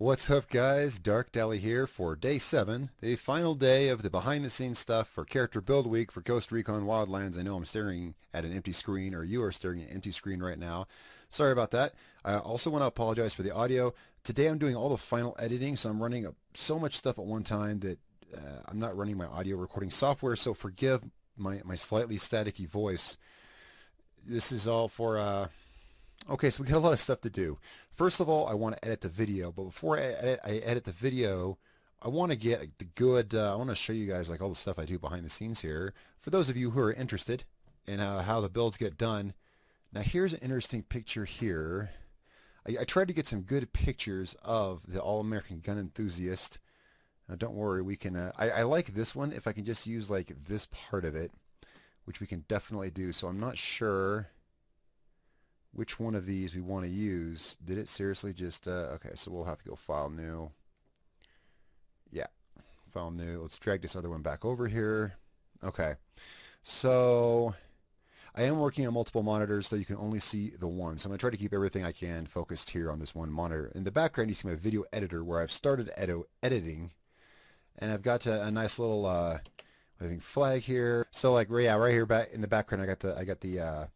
What's up, guys? Darkdally here for day 7, the final day of the behind-the-scenes stuff for Character Build Week for Ghost Recon Wildlands. I know I'm staring at an empty screen, or you are staring at an empty screen right now. Sorry about that. I also want to apologize for the audio. Today I'm doing all the final editing, so I'm running so much stuff at one time that I'm not running my audio recording software, so forgive my slightly staticky voice. This is all for... Okay, so we got a lot of stuff to do. First of all, I want to edit the video, but before I edit the video, I want to get the good, I want to show you guys like all the stuff I do behind the scenes here. For those of you who are interested in how the builds get done. Now here's an interesting picture here. I tried to get some good pictures of the American Gun Enthusiast. Now don't worry, we can, I like this one if I can just use like this part of it, which we can definitely do. So I'm not sure which one of these we want to use. Did it seriously just, okay, so we'll have to go File New. Yeah, File New. Let's drag this other one back over here. Okay, so I am working on multiple monitors, so you can only see the one. So I'm going to try to keep everything I can focused here on this one monitor. In the background, you see my video editor where I've started editing, and I've got a nice little waving flag here. So like, yeah, right here back in the background, I got the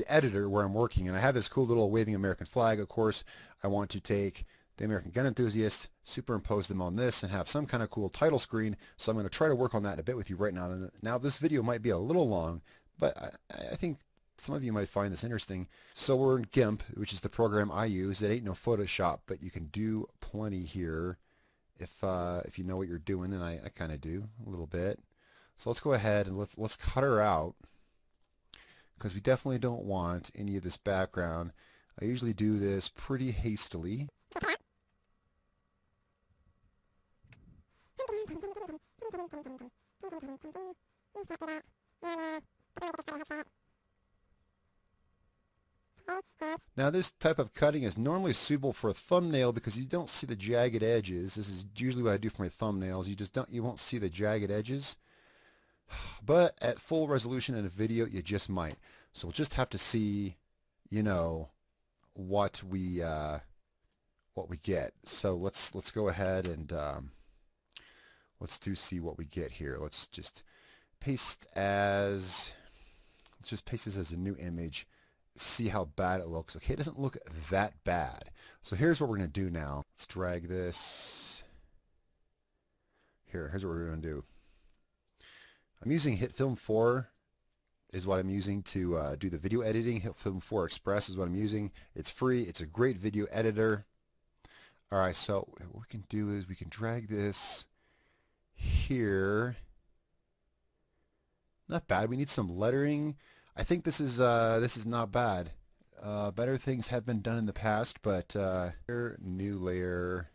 editor where I'm working, and I have this cool little waving American flag. Of course, I want to take the American Gun Enthusiast, superimpose them on this, and have some kind of cool title screen. So I'm going to try to work on that in a bit with you right now. Now this video might be a little long, but I think some of you might find this interesting. So we're in GIMP, which is the program I use. It ain't no Photoshop, but you can do plenty here if you know what you're doing, and I kind of do a little bit. So let's go ahead and let's cut her out, because we definitely don't want any of this background. I usually do this pretty hastily. Now this type of cutting is normally suitable for a thumbnail because you don't see the jagged edges. This is usually what I do for my thumbnails. You won't see the jagged edges. But at full resolution in a video, you just might. So we'll just have to see, you know, what we get. So let's go ahead and let's see what we get here. Let's just paste this as a new image. See how bad it looks. Okay, it doesn't look that bad. So here's what we're going to do now. Let's drag this. Here's what we're going to do. I'm using Hitfilm 4 is what I'm using to do the video editing. Hitfilm 4 Express is what I'm using. It's free. It's a great video editor. Alright, so what we can do is we can drag this here. Not bad. We need some lettering. I think this is not bad. Better things have been done in the past, but new layer.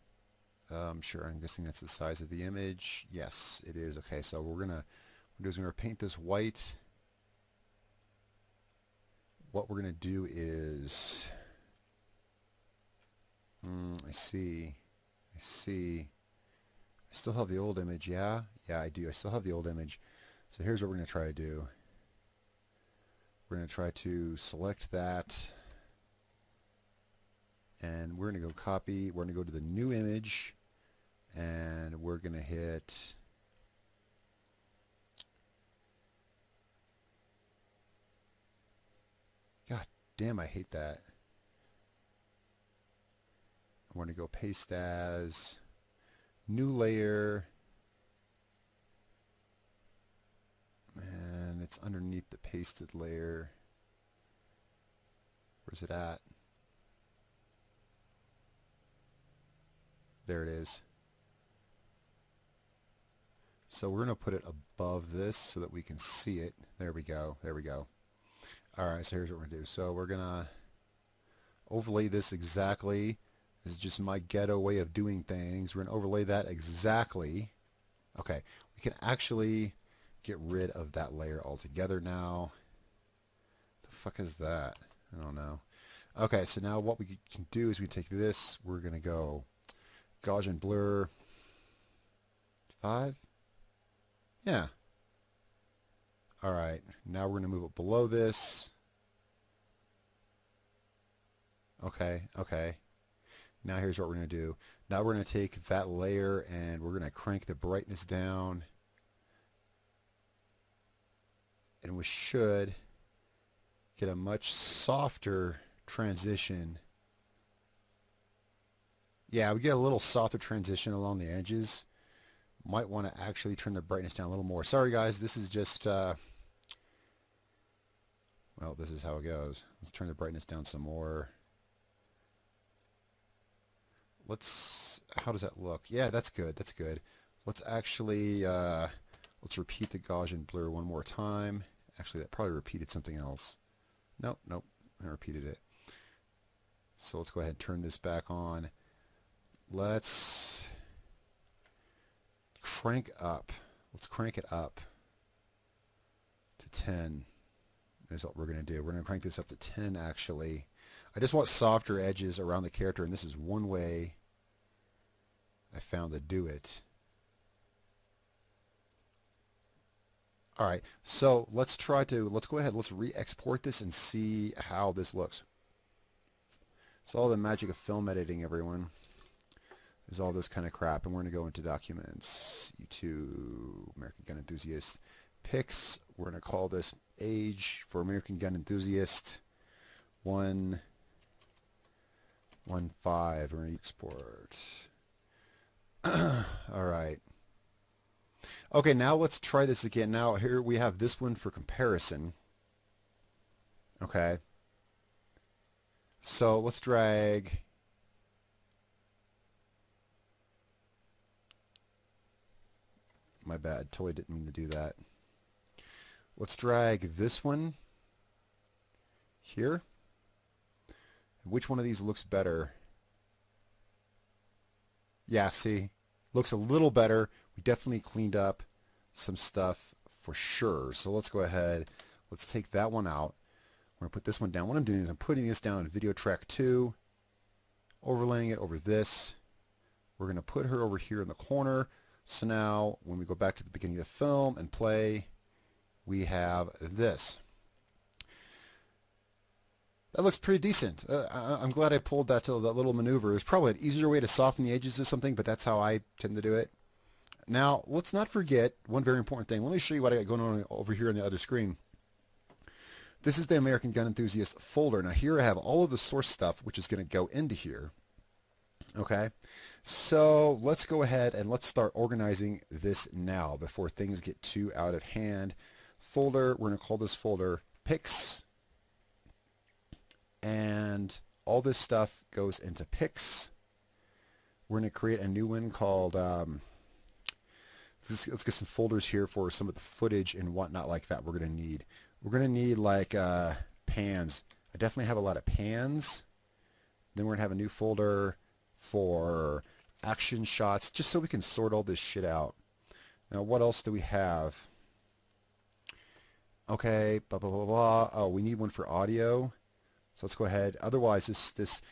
Sure, I'm guessing that's the size of the image. Yes, it is. Okay, so we're going to paint this white. What we're going to do is, I see. I still have the old image, yeah? Yeah, I do. I still have the old image. So here's what we're going to try to do. We're going to try to select that, and we're going to go copy. We're going to go to the new image, and we're going to hit... God damn, I hate that. I'm going to go paste as, new layer, and it's underneath the pasted layer. Where's it at? There it is. So we're going to put it above this so that we can see it. There we go. There we go. Alright, so here's what we're going to do. So we're going to overlay this exactly. This is just my ghetto way of doing things. We're going to overlay that exactly. Okay, we can actually get rid of that layer altogether now. The fuck is that? I don't know. Okay, so now what we can do is we take this. We're going to go Gaussian blur 5. Yeah. Alright, now we're going to move it below this. Okay, okay. Now here's what we're going to do. Now we're going to take that layer and we're going to crank the brightness down. And we should get a much softer transition. Yeah, we get a little softer transition along the edges. Might want to actually turn the brightness down a little more. Sorry guys, this is just, well, this is how it goes. Let's turn the brightness down some more. How does that look? Yeah, that's good, that's good. Let's actually, let's repeat the Gaussian blur one more time. Actually, that probably repeated something else. Nope, I repeated it. So let's go ahead and turn this back on. Let's crank up. Let's crank it up to 10. That's what we're going to do. We're going to crank this up to 10 actually. I just want softer edges around the character, and this is one way I found to do it. Alright, so let's go ahead, let's re-export this and see how this looks. It's all the magic of film editing, everyone. There's all this kind of crap, and we're going to go into Documents, YouTube, American Gun Enthusiast, Pics. We're going to call this Age for American Gun Enthusiast 1.15. We're going to export. Alright. Okay, now let's try this again. Now here we have this one for comparison. Okay. So let's drag my bad, totally didn't mean to do that. Let's drag this one here. Which one of these looks better? Yeah, see? Looks a little better. We definitely cleaned up some stuff for sure. So let's go ahead. Let's take that one out. We're going to put this one down. What I'm doing is I'm putting this down in video track 2, overlaying it over this. We're going to put her over here in the corner. So now when we go back to the beginning of the film and play, we have this. That looks pretty decent. I'm glad I pulled that little maneuver. There's probably an easier way to soften the edges or something, but that's how I tend to do it. Now, let's not forget one very important thing. Let me show you what I got going on over here on the other screen. This is the American Gun Enthusiast folder. Now here I have all of the source stuff, which is going to go into here. Okay, so let's go ahead and let's start organizing this now before things get too out of hand. Folder, we're going to call this folder Pics. And all this stuff goes into Pics. We're going to create a new one called, let's get some folders here for some of the footage and whatnot like that we're going to need. We're going to need like pans. I definitely have a lot of pans. Then we're going to have a new folder for action shots, just so we can sort all this shit out. Now what else do we have? Okay, blah, blah, blah, blah. Oh, we need one for audio. So let's go ahead. Otherwise, this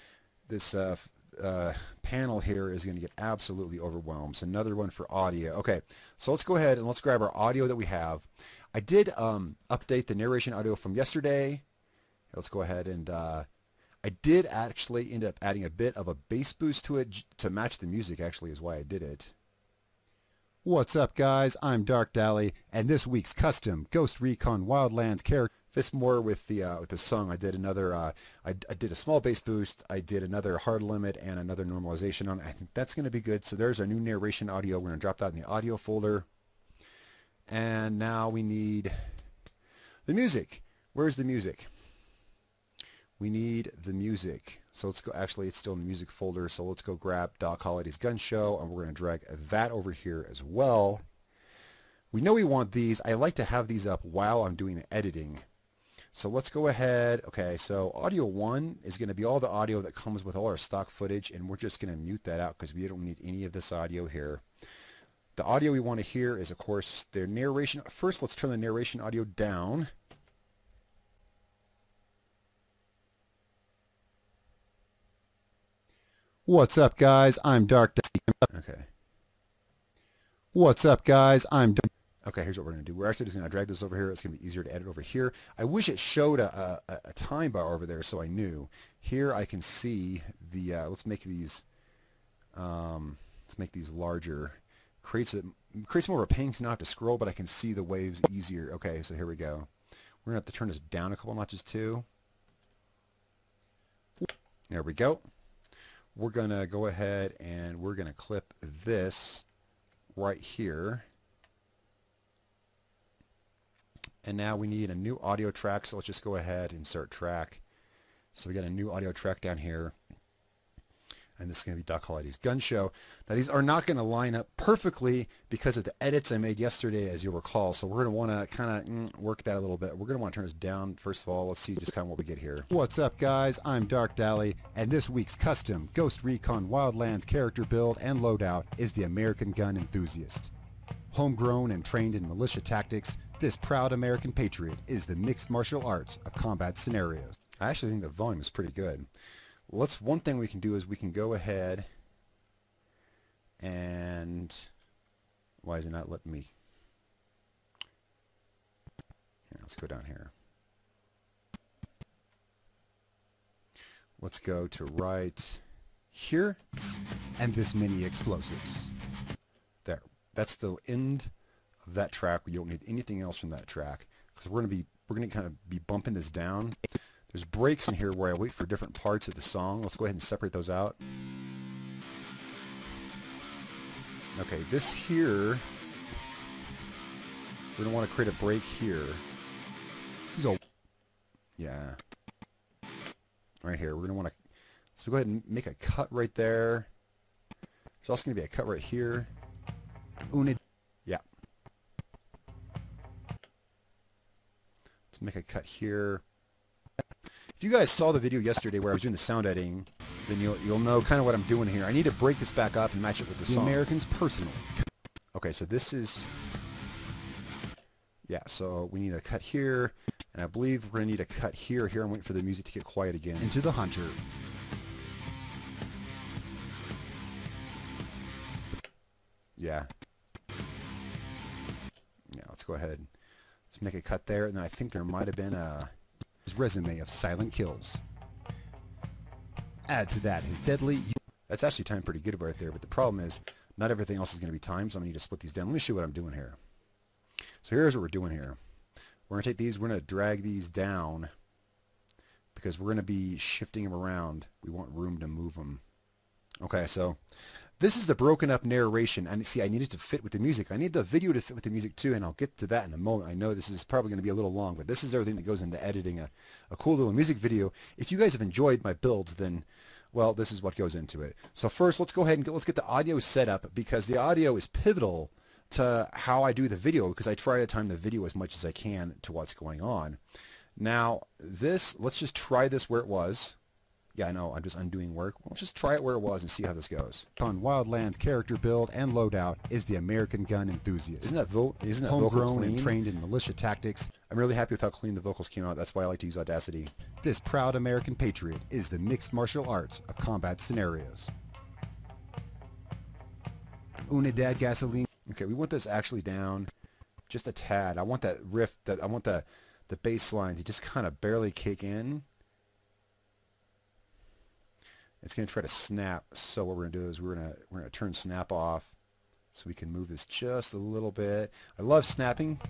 panel here is going to get absolutely overwhelmed. So another one for audio. Okay, so let's go ahead and let's grab our audio that we have. I did update the narration audio from yesterday. Let's go ahead and I did actually end up adding a bit of a bass boost to it to match the music, actually, is why I did it. What's up, guys? I'm Darkdally, and this week's custom Ghost Recon Wildlands character fits more with the song. I did another, I did a small bass boost, I did another hard limit, and another normalization on it. I think that's going to be good. So there's our new narration audio. We're going to drop that in the audio folder. And now we need the music. Where's the music? We need the music. So let's go, actually it's still in the music folder, so let's go grab Doc Holliday's Gun Show, and we're going to drag that over here as well. We know we want these. I like to have these up while I'm doing the editing. So let's go ahead. Okay, so audio 1 is going to be all the audio that comes with all our stock footage, and we're just going to mute that out because we don't need any of this audio here. The audio we want to hear is, of course, their narration. First, let's turn the narration audio down. What's up, guys? I'm Darkdally. Okay. What's up, guys? I'm Okay, here's what we're going to do. We're actually just going to drag this over here. It's going to be easier to edit over here. I wish it showed a time bar over there so I knew. Here I can see the, let's make these larger. Creates more of a pain because I don't have to scroll, but I can see the waves easier. Okay, so here we go. We're going to have to turn this down a couple notches too. There we go. We're going to go ahead and we're going to clip this right here. And now we need a new audio track, so let's just go ahead, insert track. So we got a new audio track down here. And this is going to be Doc Holliday's Gun Show. Now these are not going to line up perfectly because of the edits I made yesterday, as you'll recall. So we're going to want to kind of work that a little bit. We're going to want to turn this down first of all. Let's see just kind of what we get here. What's up, guys? I'm Darkdally, and this week's custom Ghost Recon Wildlands character build and loadout is the American Gun Enthusiast. Homegrown and trained in militia tactics, this proud American patriot is the mixed martial arts of combat scenarios. I actually think the volume is pretty good. One thing we can do is we can go ahead and, why is it not letting me? Yeah, let's go down here. Let's go to right here, and this mini explosives. There. That's the end of that track. We don't need anything else from that track because we're gonna kind of be bumping this down. There's breaks in here where I wait for different parts of the song. Let's go ahead and separate those out. Okay, this here, we're gonna want to create a break here. So, yeah, right here. We're gonna want to. So go ahead and make a cut right there. There's also gonna be a cut right here. Yeah. Let's make a cut here. If you guys saw the video yesterday where I was doing the sound editing, then you'll know kind of what I'm doing here. I need to break this back up and match it with the song. Americans personally. Okay, so this is, yeah, so we need a cut here, and I believe we're going to need a cut here. Here I'm waiting for the music to get quiet again. Into the Hunter. Yeah. Yeah, let's go ahead. Let's make a cut there, and then I think there might have been a resume of silent kills. Add to that his deadly. That's actually timed pretty good right there, but the problem is not everything else is going to be timed, so I'm going to need to split these down. Let me show you what I'm doing here. So here's what we're doing here. We're going to take these, we're going to drag these down because we're going to be shifting them around. We want room to move them. Okay, so this is the broken up narration, and see, I need it to fit with the music. I need the video to fit with the music too, and I'll get to that in a moment. I know this is probably going to be a little long, but this is everything that goes into editing a cool little music video. If you guys have enjoyed my builds, then, well, this is what goes into it. So first, let's go ahead and let's get the audio set up, because the audio is pivotal to how I do the video, because I try to time the video as much as I can to what's going on. Now, this, let's just try this where it was. Yeah, I know, I'm just undoing work. Let's just try it where it was and see how this goes. On Wildlands character build and loadout is the American Gun Enthusiast. Isn't that homegrown and trained in militia tactics? I'm really happy with how clean the vocals came out. That's why I like to use Audacity. This proud American patriot is the mixed martial arts of combat scenarios. Unidad gasoline. Okay, we want this actually down just a tad. I want that riff, I want the bass line to just kind of barely kick in. It's going to try to snap, so what we're going to do is we're going to turn snap off so we can move this just a little bit. I love snapping.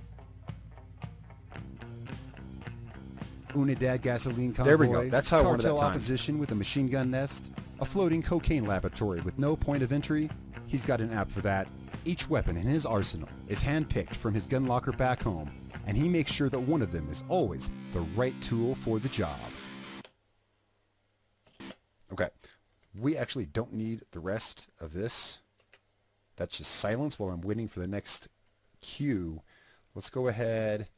Unidad gasoline convoy. There we go. That's how I wanted that time. Opposition with a machine gun nest, a floating cocaine laboratory with no point of entry. He's got an app for that. Each weapon in his arsenal is handpicked from his gun locker back home, and he makes sure that one of them is always the right tool for the job. Okay, we actually don't need the rest of this. That's just silence while I'm waiting for the next cue. Let's go ahead.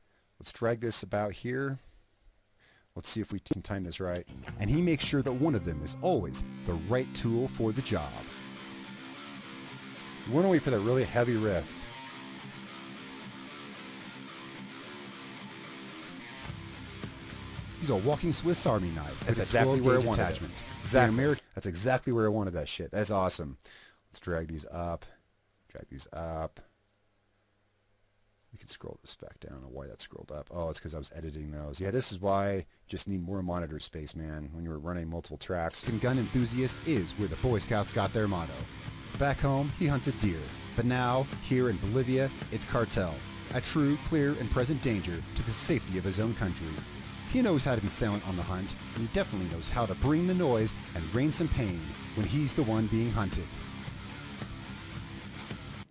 Let's drag this about here. Let's see if we can time this right. And he makes sure that one of them is always the right tool for the job. We want to wait for that really heavy riff. He's a walking Swiss Army knife. That's exactly where I wanted it. Exactly. That's exactly where I wanted that shit. That's awesome. Let's drag these up. Drag these up. We can scroll this back down. I don't know why that scrolled up. Oh, it's because I was editing those. Yeah, this is why you just need more monitor space, man, when you're running multiple tracks. American Gun Enthusiast is where the Boy Scouts got their motto. Back home, he hunted deer. But now, here in Bolivia, it's cartel. A true, clear, and present danger to the safety of his own country. He knows how to be silent on the hunt, and he definitely knows how to bring the noise and rain some pain when he's the one being hunted.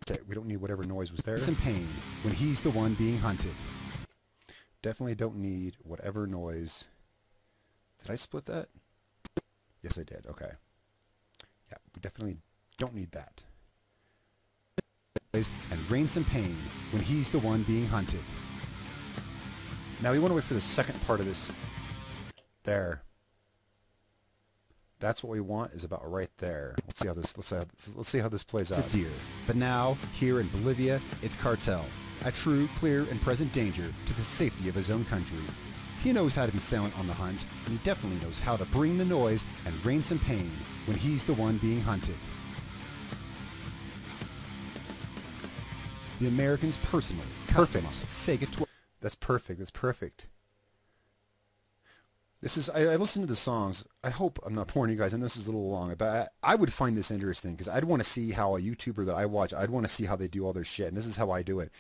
Okay, we don't need whatever noise was there. Some pain when he's the one being hunted. Definitely don't need whatever noise. Did I split that? Yes, I did. Okay. Yeah, we definitely don't need that. And rain some pain when he's the one being hunted. Now we want to wait for the second part of this. There. That's what we want, is about right there. Let's see how this plays out. It's a deer. But now, here in Bolivia, it's cartel. A true, clear, and present danger to the safety of his own country. He knows how to be silent on the hunt, and he definitely knows how to bring the noise and rain some pain when he's the one being hunted. The Americans personally customized Sega 12. That's perfect. That's perfect. This is, I listen to the songs. I hope I'm not boring you guys. I know this is a little long, but I would find this interesting because I'd want to see how a YouTuber that I watch, I'd want to see how they do all their shit, and this is how I do it.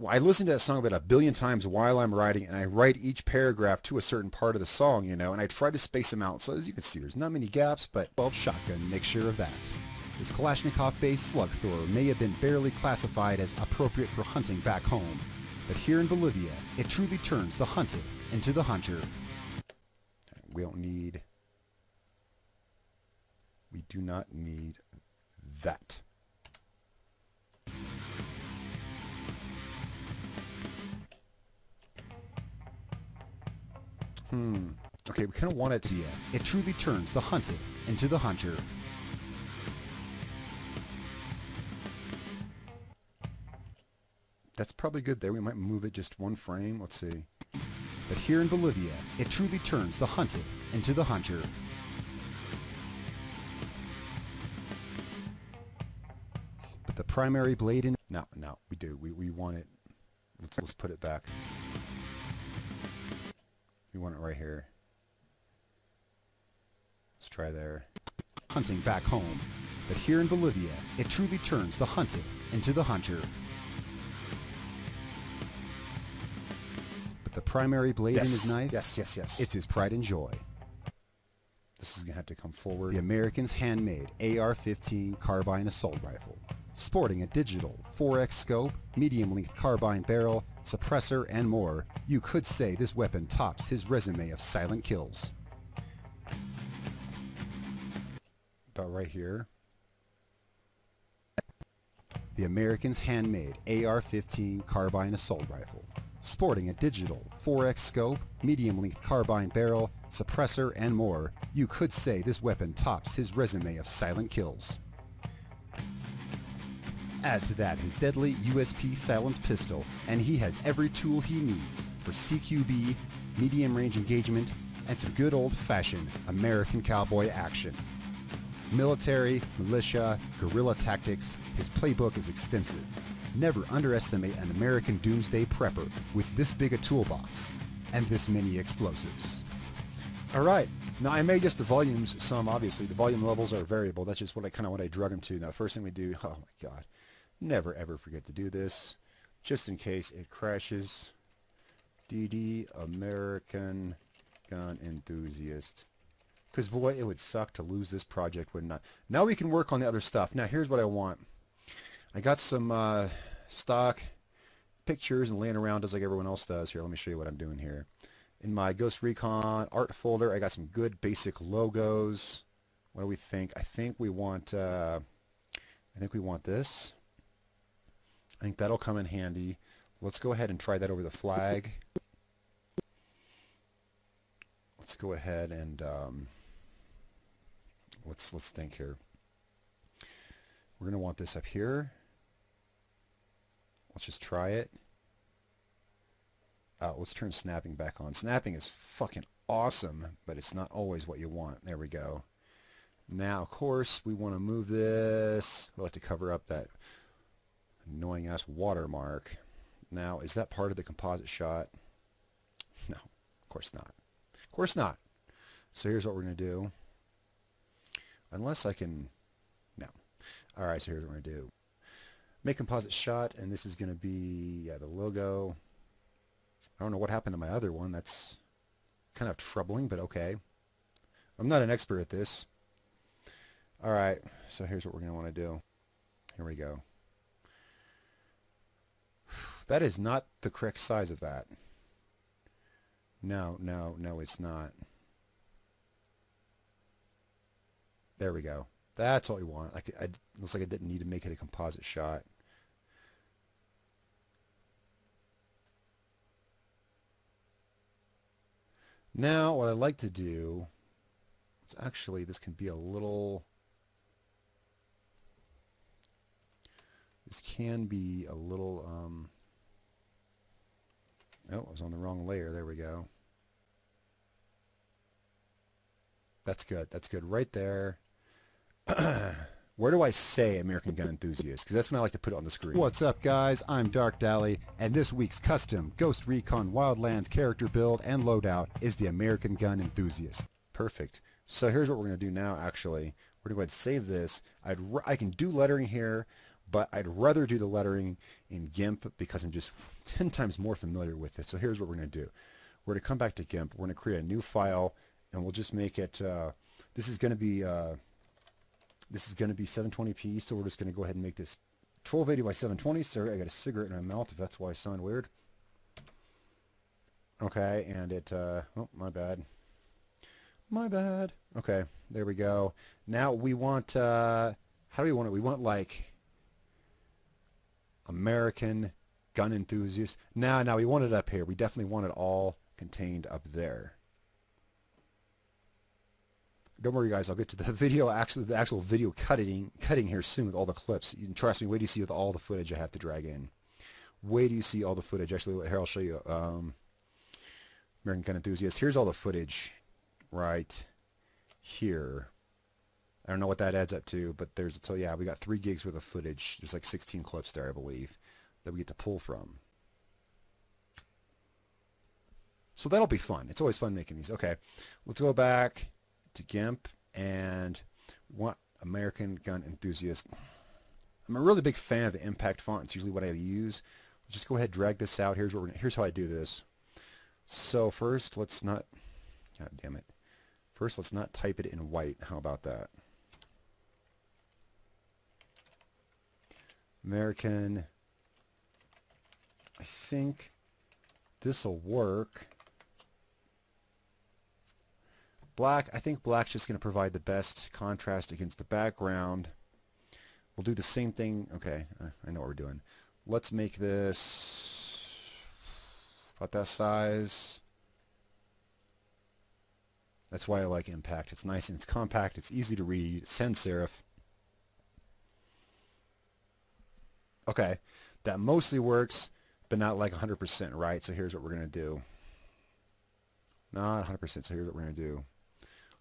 I listen to that song about 1 billion times while I'm writing, and I write each paragraph to a certain part of the song, you know, and I try to space them out. So as you can see, there's not many gaps, but 12 shotgun, make sure of that. This Kalashnikov-based slug thrower may have been barely classified as appropriate for hunting back home, but here in Bolivia, it truly turns the hunted into the hunter. We do not need that. Okay, we kind of want it to, it truly turns the hunted into the hunter. That's probably good there. We might move it just one frame. Let's see. But here in Bolivia, it truly turns the hunted into the hunter. But the primary blade in... No, we do. We want it... Let's put it back. We want it right here. Let's try there. Hunting back home. But here in Bolivia, it truly turns the hunted into the hunter. The primary blade in his knife? Yes. It's his pride and joy. This is going to have to come forward. The American's handmade AR-15 carbine assault rifle. Sporting a digital 4x scope, medium-length carbine barrel, suppressor, and more, you could say this weapon tops his resume of silent kills. About right here. The American's handmade AR-15 carbine assault rifle. Sporting a digital 4x scope, medium-length carbine barrel, suppressor, and more, you could say this weapon tops his resume of silent kills. Add to that his deadly USP silenced pistol, and he has every tool he needs for CQB, medium-range engagement, and some good old-fashioned American cowboy action. Military, militia, guerrilla tactics, his playbook is extensive. Never underestimate an American doomsday prepper with this big a toolbox and this many explosives. Alright, now I may adjust the volumes some, obviously. The volume levels are variable. That's just what I drug them to. Now first thing we do, oh my god, never ever forget to do this, just in case it crashes. DD American Gun Enthusiast. Because boy, it would suck to lose this project, wouldn't it? Now we can work on the other stuff. Now here's what I want. I got some stock pictures and laying around just like everyone else does. Here, let me show you what I'm doing here. In my Ghost Recon art folder, I got some good basic logos. What do we think? I think we want this. I think that'll come in handy. Let's go ahead and try that over the flag. Let's go ahead and let's think here. We're going to want this up here. Let's just try it. Let's turn snapping back on. Snapping is fucking awesome, but it's not always what you want. There we go. Now, of course, we want to move this. We'll have to cover up that annoying ass watermark. Now, is that part of the composite shot? No, of course not. Of course not. So here's what we're going to do. Unless I can... No. Alright, so here's what we're going to do. Make composite shot, and this is going to be the logo. I don't know what happened to my other one. That's kind of troubling, but okay. I'm not an expert at this. Alright, so here's what we're going to want to do. Here we go. That is not the correct size of that. No, no, no, it's not. There we go. That's what we want. Looks like I didn't need to make it a composite shot. Now, what I'd like to do is actually, this can be a little... This can be a little... Oh, I was on the wrong layer. There we go. That's good. That's good. Right there. Where do I say American Gun Enthusiast? Because that's when I like to put it on the screen. What's up, guys? I'm Darkdally, and this week's custom Ghost Recon Wildlands character build and loadout is the American Gun Enthusiast. Perfect. So here's what we're going to do now, actually. We're going to go ahead and save this. I can do lettering here, but I'd rather do the lettering in GIMP because I'm just 10 times more familiar with it. So here's what we're going to do. We're going to come back to GIMP. We're going to create a new file, and we'll just make it, this is going to be 720p, so we're just going to go ahead and make this 1280 by 720. Sorry, I got a cigarette in my mouth, if that's why I sound weird. Okay, and it, oh, my bad. My bad. Okay, there we go. Now we want, how do we want it? We want, like, American Gun Enthusiast. Now we want it up here. We definitely want it all contained up there. Don't worry, guys. I'll get to the video, the actual video cutting here soon with all the clips. You can trust me. Wait till you see with all the footage I have to drag in. Wait till you see all the footage. Actually, here I'll show you. American Gun Enthusiast. Here's all the footage right here. I don't know what that adds up to, but there's yeah, we got 3 gigs worth of footage. There's like 16 clips there, I believe, that we get to pull from. So that'll be fun. It's always fun making these. Okay, let's go back to GIMP and want American Gun Enthusiast. I'm a really big fan of the impact font. It's usually what I use. Let's just go ahead and drag this out. Here's how I do this. So first, let's not, god damn it. First, let's not type it in white. How about that? American. I think this will work. Black. I think black's just going to provide the best contrast against the background. We'll do the same thing. Okay, I know what we're doing. Let's make this about that size. That's why I like impact. It's nice and it's compact. It's easy to read. Sans serif. Okay, that mostly works, but not like 100%, right? So here's what we're going to do. Not 100%, so here's what we're going to do.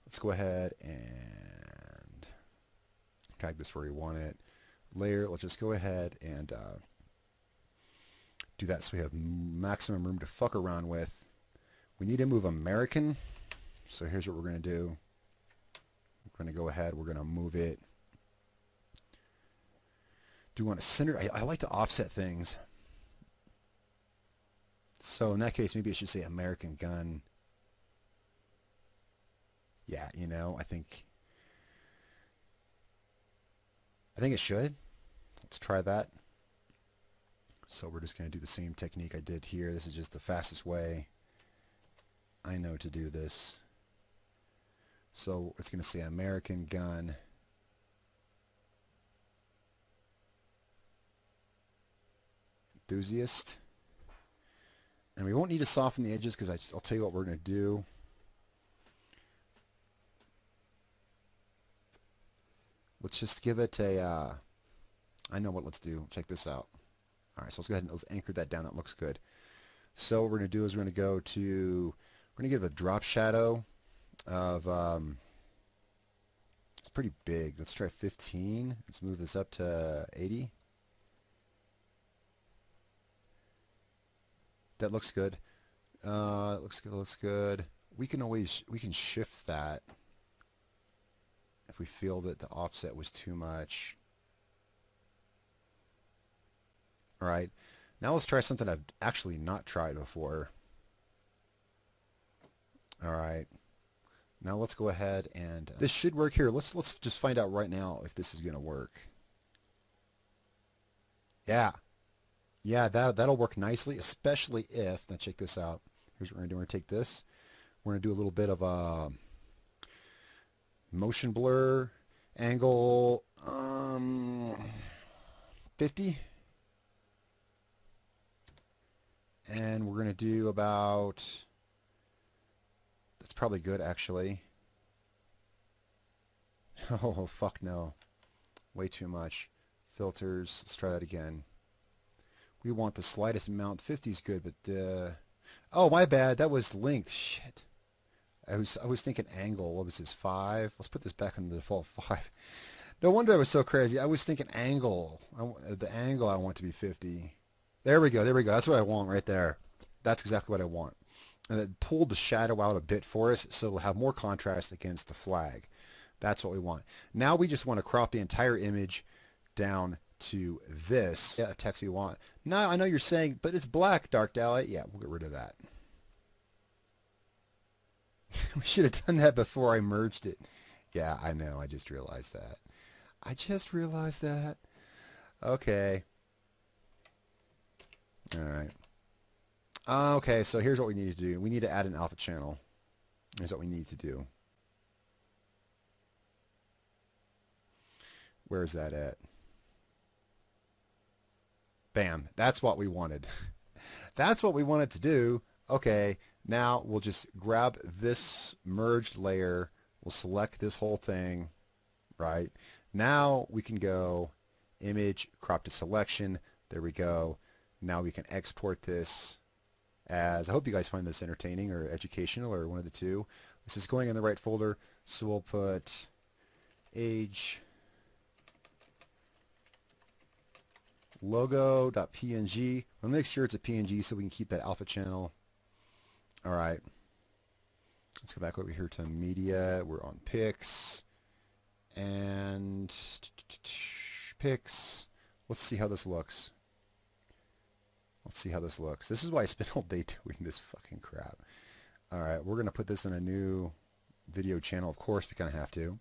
Let's go ahead and tag this where we want it. Layer, let's just go ahead and do that so we have maximum room to fuck around with. We need to move American. So here's what we're going to do. We're going to go ahead. We're going to move it. Do we want to center? I like to offset things. So in that case, maybe I should say American Gun. Yeah, you know, I think it should. Let's try that. So we're just going to do the same technique I did here. This is just the fastest way I know to do this. So it's going to say American Gun Enthusiast. And we won't need to soften the edges because I'll tell you what we're going to do. Let's just give it a, I know what let's do. Check this out. Alright, so let's go ahead and let's anchor that down. That looks good. So what we're going to do is we're going to go to, we're going to give a drop shadow of, it's pretty big. Let's try 15. Let's move this up to 80. That looks good. Looks good. Looks good. We can shift that if we feel that the offset was too much. All right. Now let's try something I've actually not tried before. All right. Now let's go ahead and this should work here. Let's just find out right now if this is going to work. Yeah. Yeah, that'll work nicely, especially if, now check this out. Here's what we're going to do. We're going to take this. We're going to do a little bit of a motion blur angle 50. And we're going to do about, that's probably good actually. Oh, fuck no. Way too much. Filters, let's try that again. We want the slightest amount. 50 is good, but oh, my bad. That was length. Shit. I was thinking angle. What was this? 5. Let's put this back on the default 5. No wonder I was so crazy. I was thinking angle. The angle I want to be 50. There we go. There we go. That's what I want right there. That's exactly what I want. And it pulled the shadow out a bit for us, so we'll have more contrast against the flag. That's what we want. Now we just want to crop the entire image down to this text you want. Now I know you're saying, but it's black, Darkdally. Yeah, we'll get rid of that. We should have done that before I merged it. Yeah, I know. I just realized that. I just realized that. Okay. All right. Okay, so here's what we need to do. We need to add an alpha channel. Here's what we need to do. Where is that at? Bam. That's what we wanted. That's what we wanted to do. Okay, now we'll just grab this merged layer. We'll select this whole thing, right? Now we can go image, crop to selection. There we go. Now we can export this as, I hope you guys find this entertaining or educational or one of the two. This is going in the right folder, so we'll put age logo.png. We'll make sure it's a PNG so we can keep that alpha channel. All right. Let's go back over here to media. We're on pics and pics. Let's see how this looks. Let's see how this looks. This is why I spent all day doing this fucking crap. All right, we're going to put this in a new video channel. Of course, we kind of have to.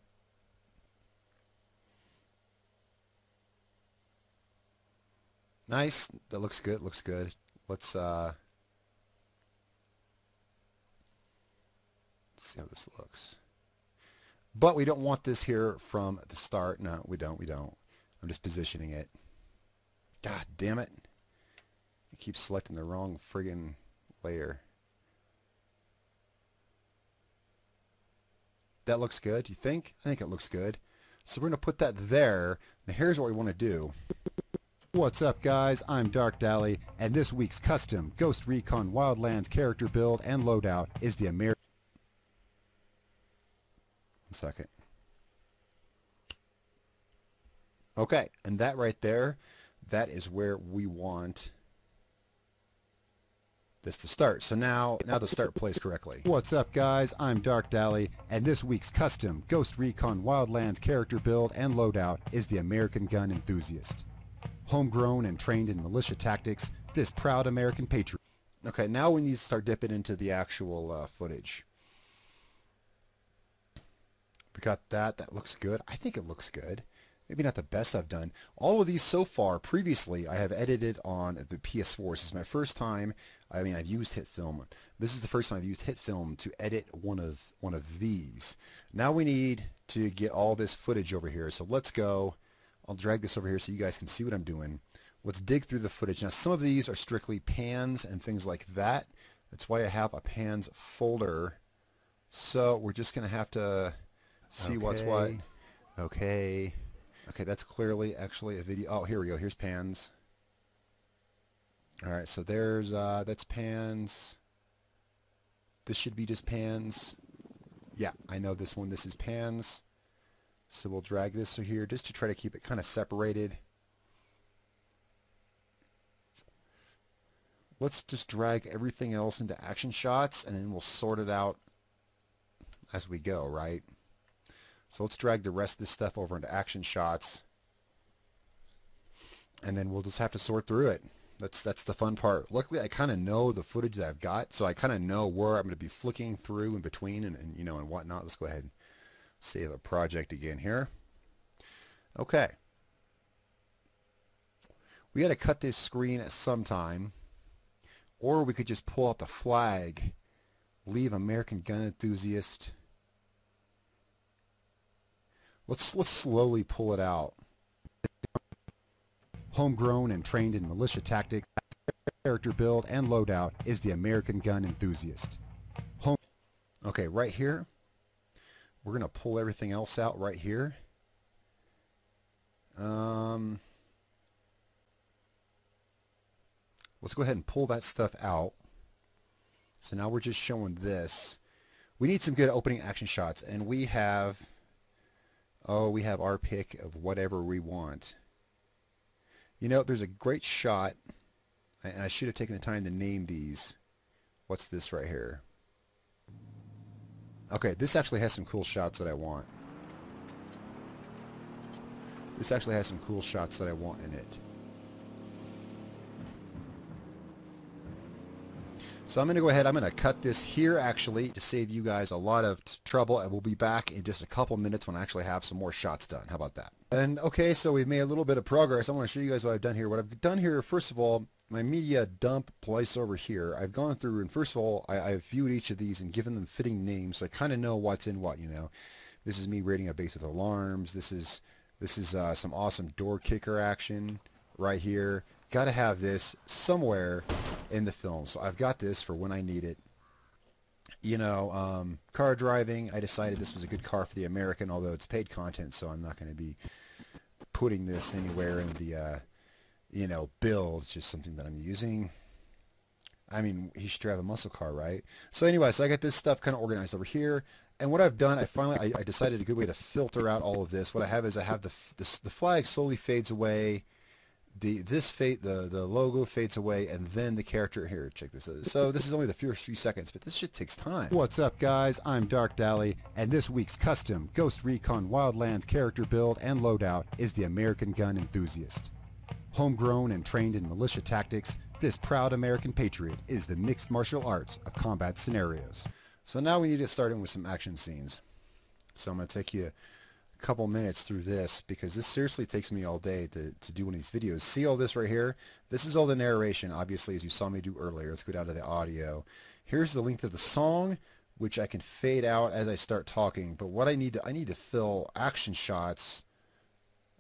Nice. That looks good. Looks good. Let's see how this looks. But we don't want this here from the start. No, we don't. We don't. I'm just positioning it. God damn it. It keeps selecting the wrong friggin' layer. That looks good, you think? I think it looks good. So we're going to put that there. Now here's what we want to do. What's up, guys? I'm Darkdally, and this week's custom Ghost Recon Wildlands character build and loadout is the American... One second. Okay, and that right there, that is where we want this to start. So now the start plays correctly. What's up, guys? I'm Darkdally, and this week's custom Ghost Recon Wildlands character build and loadout is the American Gun Enthusiast. Homegrown and trained in militia tactics, this proud American patriot. Okay, now we need to start dipping into the actual footage. We got that. That looks good. I think it looks good. Maybe not the best I've done. All of these so far, previously, I have edited on the PS4. This is my first time. I mean, I've used Hitfilm. This is the first time I've used Hitfilm to edit one of these. Now we need to get all this footage over here. So let's go. I'll drag this over here so you guys can see what I'm doing. Let's dig through the footage. Now, some of these are strictly pans and things like that. That's why I have a pans folder. So we're just going to have to see what's what. Okay. Okay, that's clearly actually a video. Oh, here we go. Here's pans. All right, so there's that's pans. This should be just pans. Yeah, I know this one. This is pans. So we'll drag this through here just to try to keep it kind of separated. let's just drag everything else into action shots, and then we'll sort it out as we go, right? So let's drag the rest of this stuff over into action shots, and then we'll just have to sort through it. That's the fun part. Luckily, I kind of know the footage that I've got, so I kind of know where I'm going to be flicking through in between and you know, and whatnot. Let's go ahead and save a project again here. Okay. We got to cut this screen at some time, or we could just pull out the flag, leave American Gun Enthusiast. Let's slowly pull it out. Homegrown and trained in militia tactics, character build, and loadout is the American Gun Enthusiast. Okay, right here, we're going to pull everything else out right here. Let's go ahead and pull that stuff out. So now we're just showing this. We need some good opening action shots, and we have our pick of whatever we want. You know, there's a great shot, and I should have taken the time to name these. What's this right here? Okay, this actually has some cool shots that I want. This actually has some cool shots that I want in it. So I'm going to go ahead, I'm going to cut this here actually to save you guys a lot of trouble, and we'll be back in just a couple minutes when I actually have some more shots done. How about that? And okay, so we've made a little bit of progress. I want to show you guys what I've done here. What I've done here, first of all, my media dump place over here, I've gone through and first of all, I've viewed each of these and given them fitting names, so I kind of know what's in what, you know. This is me raiding a base with alarms. This is some awesome door kicker action right here. Got to have this somewhere in the film, so I've got this for when I need it. You know, car driving, I decided this was a good car for the American, although it's paid content, so I'm not going to be putting this anywhere in the, you know, build. It's just something that I'm using. I mean, he should drive a muscle car, right? So anyway, so I got this stuff kind of organized over here, and what I've done, I decided a good way to filter out all of this. What I have is I have the flag slowly fades away. The logo fades away, and then the character here. Check this out. So this is only the first few seconds, but this shit takes time. What's up, guys? I'm Darkdally, and this week's custom Ghost Recon Wildlands character build and loadout is the American Gun Enthusiast. Homegrown and trained in militia tactics, this proud American patriot is the mixed martial arts of combat scenarios. So now we need to start in with some action scenes. So I'm going to take you a couple minutes through this because this seriously takes me all day to do one of these videos. See all this right here? This is all the narration, obviously, as you saw me do earlier. Let's go down to the audio. Here's the length of the song, which I can fade out as I start talking. But what I need to fill action shots.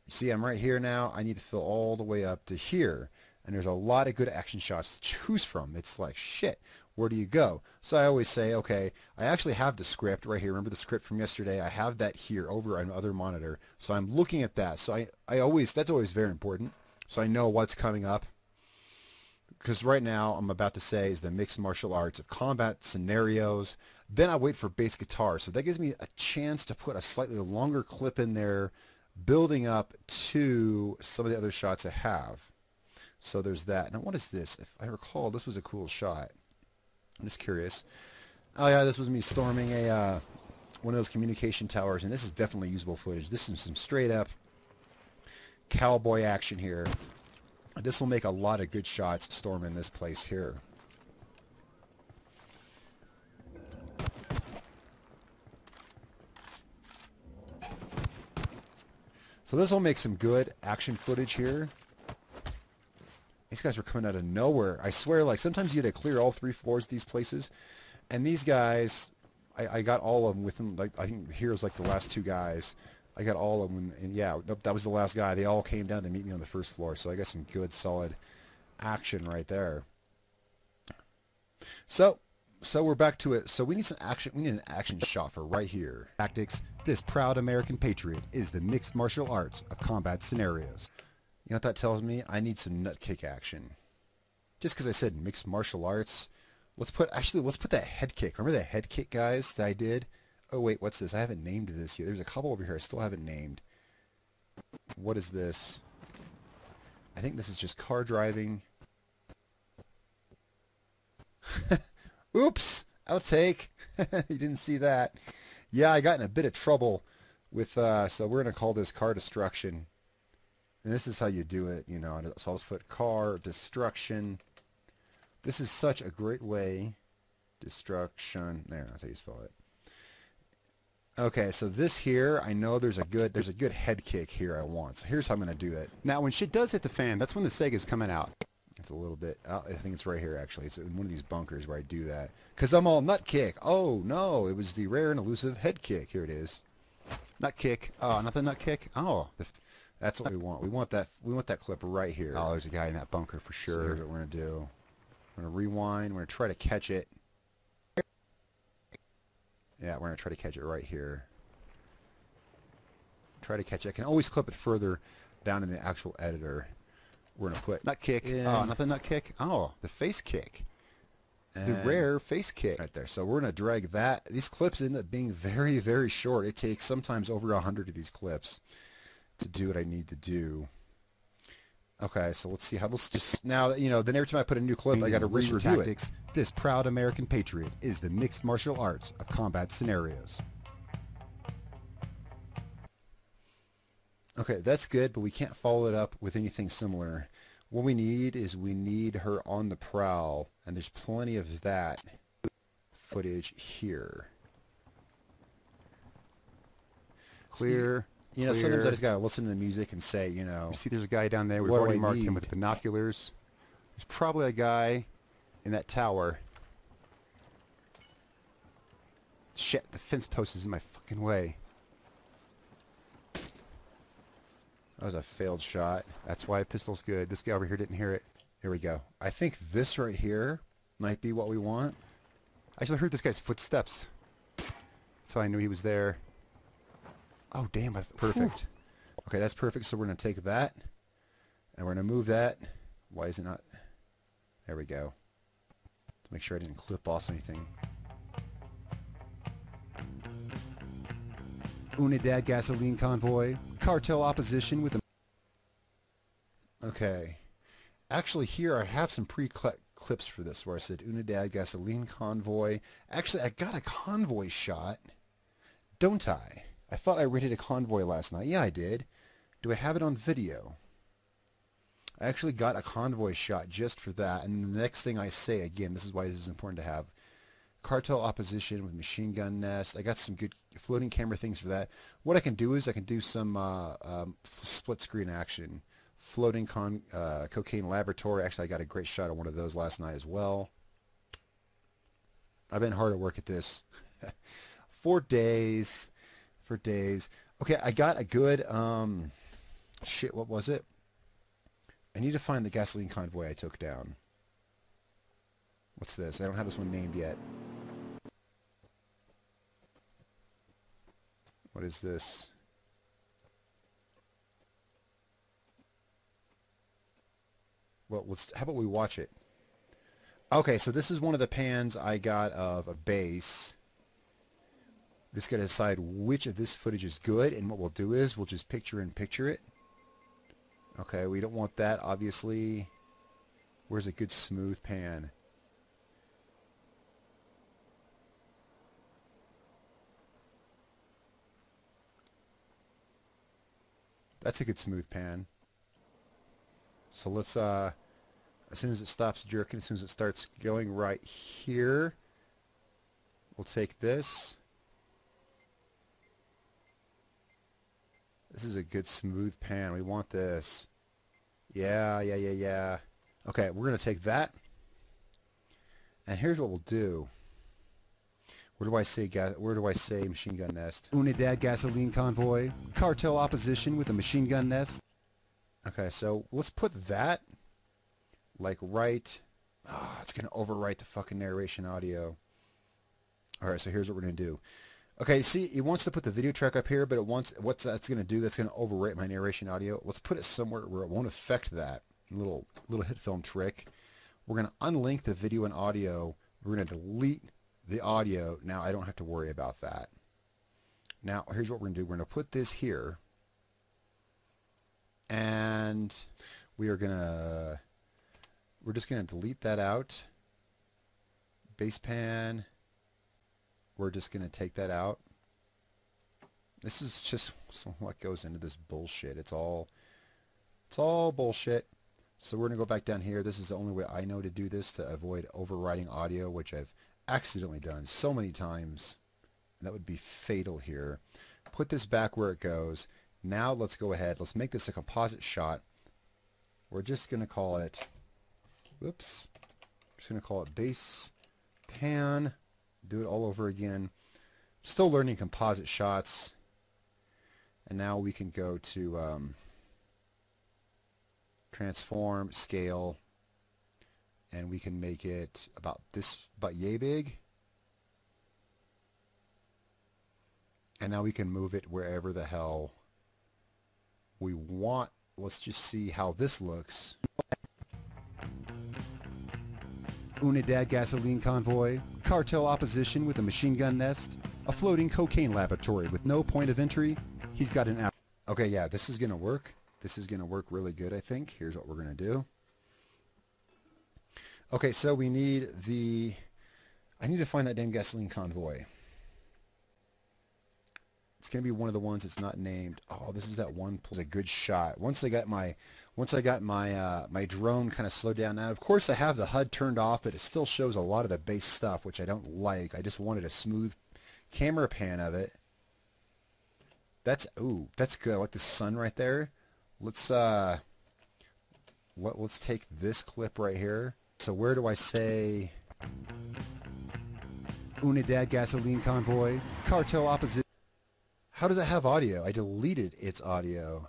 You see, I'm right here now. I need to fill all the way up to here. And there's a lot of good action shots to choose from. It's like, shit, where do you go? So I always say, okay, I actually have the script right here. Remember the script from yesterday? I have that here over on other monitor. So I'm looking at that. So that's always very important. So I know what's coming up. Because right now I'm about to say is the mixed martial arts of combat scenarios. Then I wait for bass guitar. So that gives me a chance to put a slightly longer clip in there, building up to some of the other shots I have. So there's that. Now what is this? If I recall, this was a cool shot. I'm just curious. Oh yeah, this was me storming a one of those communication towers, and this is definitely usable footage. This is some straight up cowboy action here. This will make a lot of good shots storming this place here. So this will make some good action footage here. These guys were coming out of nowhere. I swear, like, sometimes you had to clear all 3 floors of these places. And these guys, I got all of them within, like, I think here's like the last 2 guys. I got all of them, and yeah, that was the last guy. They all came down to meet me on the first floor. So I got some good, solid action right there. So we're back to it. So we need some action. We need an action shot for right here. Tactics. This proud American patriot is the mixed martial arts of combat scenarios. You know what that tells me? I need some nut kick action. Just because I said mixed martial arts, let's put that head kick. Remember that head kick, guys, that I did? Oh wait, what's this? I haven't named this yet. There's a couple over here I still haven't named. What is this? I think this is just car driving. Oops! Outtake! You didn't see that. Yeah, I got in a bit of trouble with, so we're going to call this car destruction. And this is how you do it, you know. So I'll just put car destruction. This is such a great way. Destruction. There, that's how you spell it. Okay, so this here, I know there's a good head kick here I want. So here's how I'm going to do it. Now, when shit does hit the fan, that's when the Sega's coming out. It's a little bit, I think it's right here, actually. It's in one of these bunkers where I do that. Because I'm all nut kick. Oh, no, it was the rare and elusive head kick. Here it is. Nut kick. Oh, not the nut kick. Oh, that's what we want. We want that clip right here. Oh, there's a guy in that bunker for sure. So here's what we're going to do. We're going to rewind. We're going to try to catch it. Yeah, we're going to try to catch it right here. Try to catch it. I can always clip it further down in the actual editor. We're going to put nut kick. Oh, not the nut kick. Oh, the face kick. The rare face kick. Right there. So we're going to drag that. These clips end up being very, very short. It takes sometimes over 100 of these clips to do what I need to do. Okay, so let's see how, let's just, now, you know, then every time I put a new clip, I got to re-review it. This proud American patriot is the mixed martial arts of combat scenarios. Okay, that's good, but we can't follow it up with anything similar. What we need is we need her on the prowl, and there's plenty of that footage here. Clear. You know, sometimes I just gotta listen to the music and say, you know. You see there's a guy down there. We've already marked him with binoculars. There's probably a guy in that tower. Shit, the fence post is in my fucking way. That was a failed shot. That's why a pistol's good. This guy over here didn't hear it. Here we go. I think this right here might be what we want. I actually heard this guy's footsteps. That's how I knew he was there. Oh, damn. Perfect. Okay, that's perfect. So we're going to take that, and we're going to move that. Why is it not? There we go. To make sure I didn't clip off anything. Unidad gasoline convoy. Cartel opposition with the... Okay. Actually, here I have some pre-clips for this where I said Unidad gasoline convoy. Actually, I got a convoy shot. Don't I? I thought I rated a convoy last night. Yeah, I did. Do I have it on video? I actually got a convoy shot just for that. And the next thing I say, again, this is why this is important to have. Cartel opposition with machine gun nest. I got some good floating camera things for that. What I can do is I can do some split screen action. Floating cocaine laboratory. Actually, I got a great shot of one of those last night as well. I've been hard at work at this. 4 days. For days. Okay, I got a good, shit, what was it? I need to find the gasoline convoy I took down. What's this? I don't have this one named yet. What is this? Well, how about we watch it? Okay, so this is one of the pans I got of a base. We're just going to decide which of this footage is good, and what we'll do is we'll just picture-in-picture it. Okay, we don't want that, obviously. Where's a good smooth pan? That's a good smooth pan. So let's, as soon as it stops jerking, as soon as it starts going right here, we'll take this. This is a good smooth pan. We want this. Yeah. Okay, we're going to take that. And here's what we'll do. Where do I say machine gun nest? Unidad gasoline convoy. Cartel opposition with a machine gun nest. Okay, so let's put that like right. Oh, it's going to overwrite the fucking narration audio. All right, so here's what we're going to do. Okay, see, it wants to put the video track up here, but it wants, what's that's going to do? That's going to overwrite my narration audio. Let's put it somewhere where it won't affect that. Little Hitfilm trick. We're going to unlink the video and audio. We're going to delete the audio. Now I don't have to worry about that. Now here's what we're going to do. We're going to put this here, and we're just going to delete that out. Base pan, we're just going to take that out. This is just what goes into this bullshit. It's all bullshit. So we're going to go back down here. This is the only way I know to do this, to avoid overriding audio, which I've accidentally done so many times. That would be fatal here. Put this back where it goes. Now let's go ahead. Let's make this a composite shot. We're just going to call it, whoops, just going to call it base pan. Do it all over again. Still learning composite shots. And now we can go to transform, scale, and we can make it about yay big. And now we can move it wherever the hell we want. Let's just see how this looks. Unidad gasoline convoy, cartel opposition with a machine gun nest, a floating cocaine laboratory with no point of entry. He's got an app. Okay, yeah, this is going to work. This is going to work really good, I think. Here's what we're going to do. Okay, so we need I need to find that damn gasoline convoy. It's going to be one of the ones that's not named. Oh, this is that one. It's a good shot. Once I got my my drone kind of slowed down. Now, of course, I have the HUD turned off, but it still shows a lot of the base stuff, which I don't like. I just wanted a smooth camera pan of it. That's good. I like the sun right there. Let's take this clip right here. So where do I say Unidad gasoline convoy, cartel opposite? How does it have audio? I deleted its audio.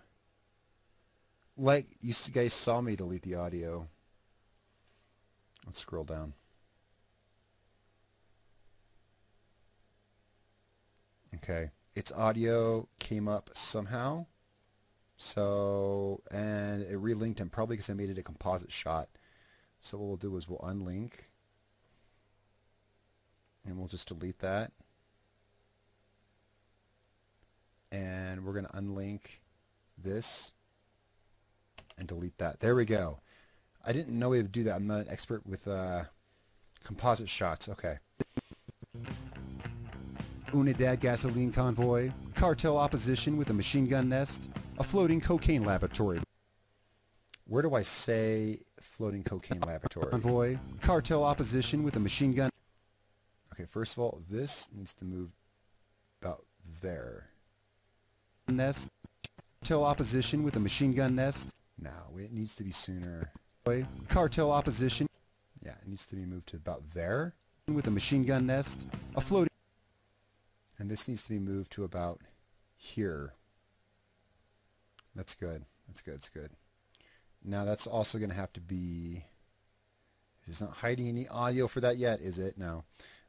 Like, you guys saw me delete the audio. Let's scroll down. Okay. Its audio came up somehow. So, and it relinked him probably because I made it a composite shot. So what we'll do is we'll unlink. And we'll just delete that. And we're going to unlink this and delete that. There we go. I didn't know we would do that. I'm not an expert with composite shots. Okay. Unidad gasoline convoy, cartel opposition with a machine gun nest, a floating cocaine laboratory. Where do I say floating cocaine laboratory? Convoy, cartel opposition with a machine gun. Okay, first of all, this needs to move about there. Nest, cartel opposition with a machine gun nest. No, it needs to be sooner. Cartel opposition. Yeah, it needs to be moved to about there. With a machine gun nest, a floating. And this needs to be moved to about here. That's good. That's good. That's good. Now that's also going to have to be. It's not hiding any audio for that yet, is it? No.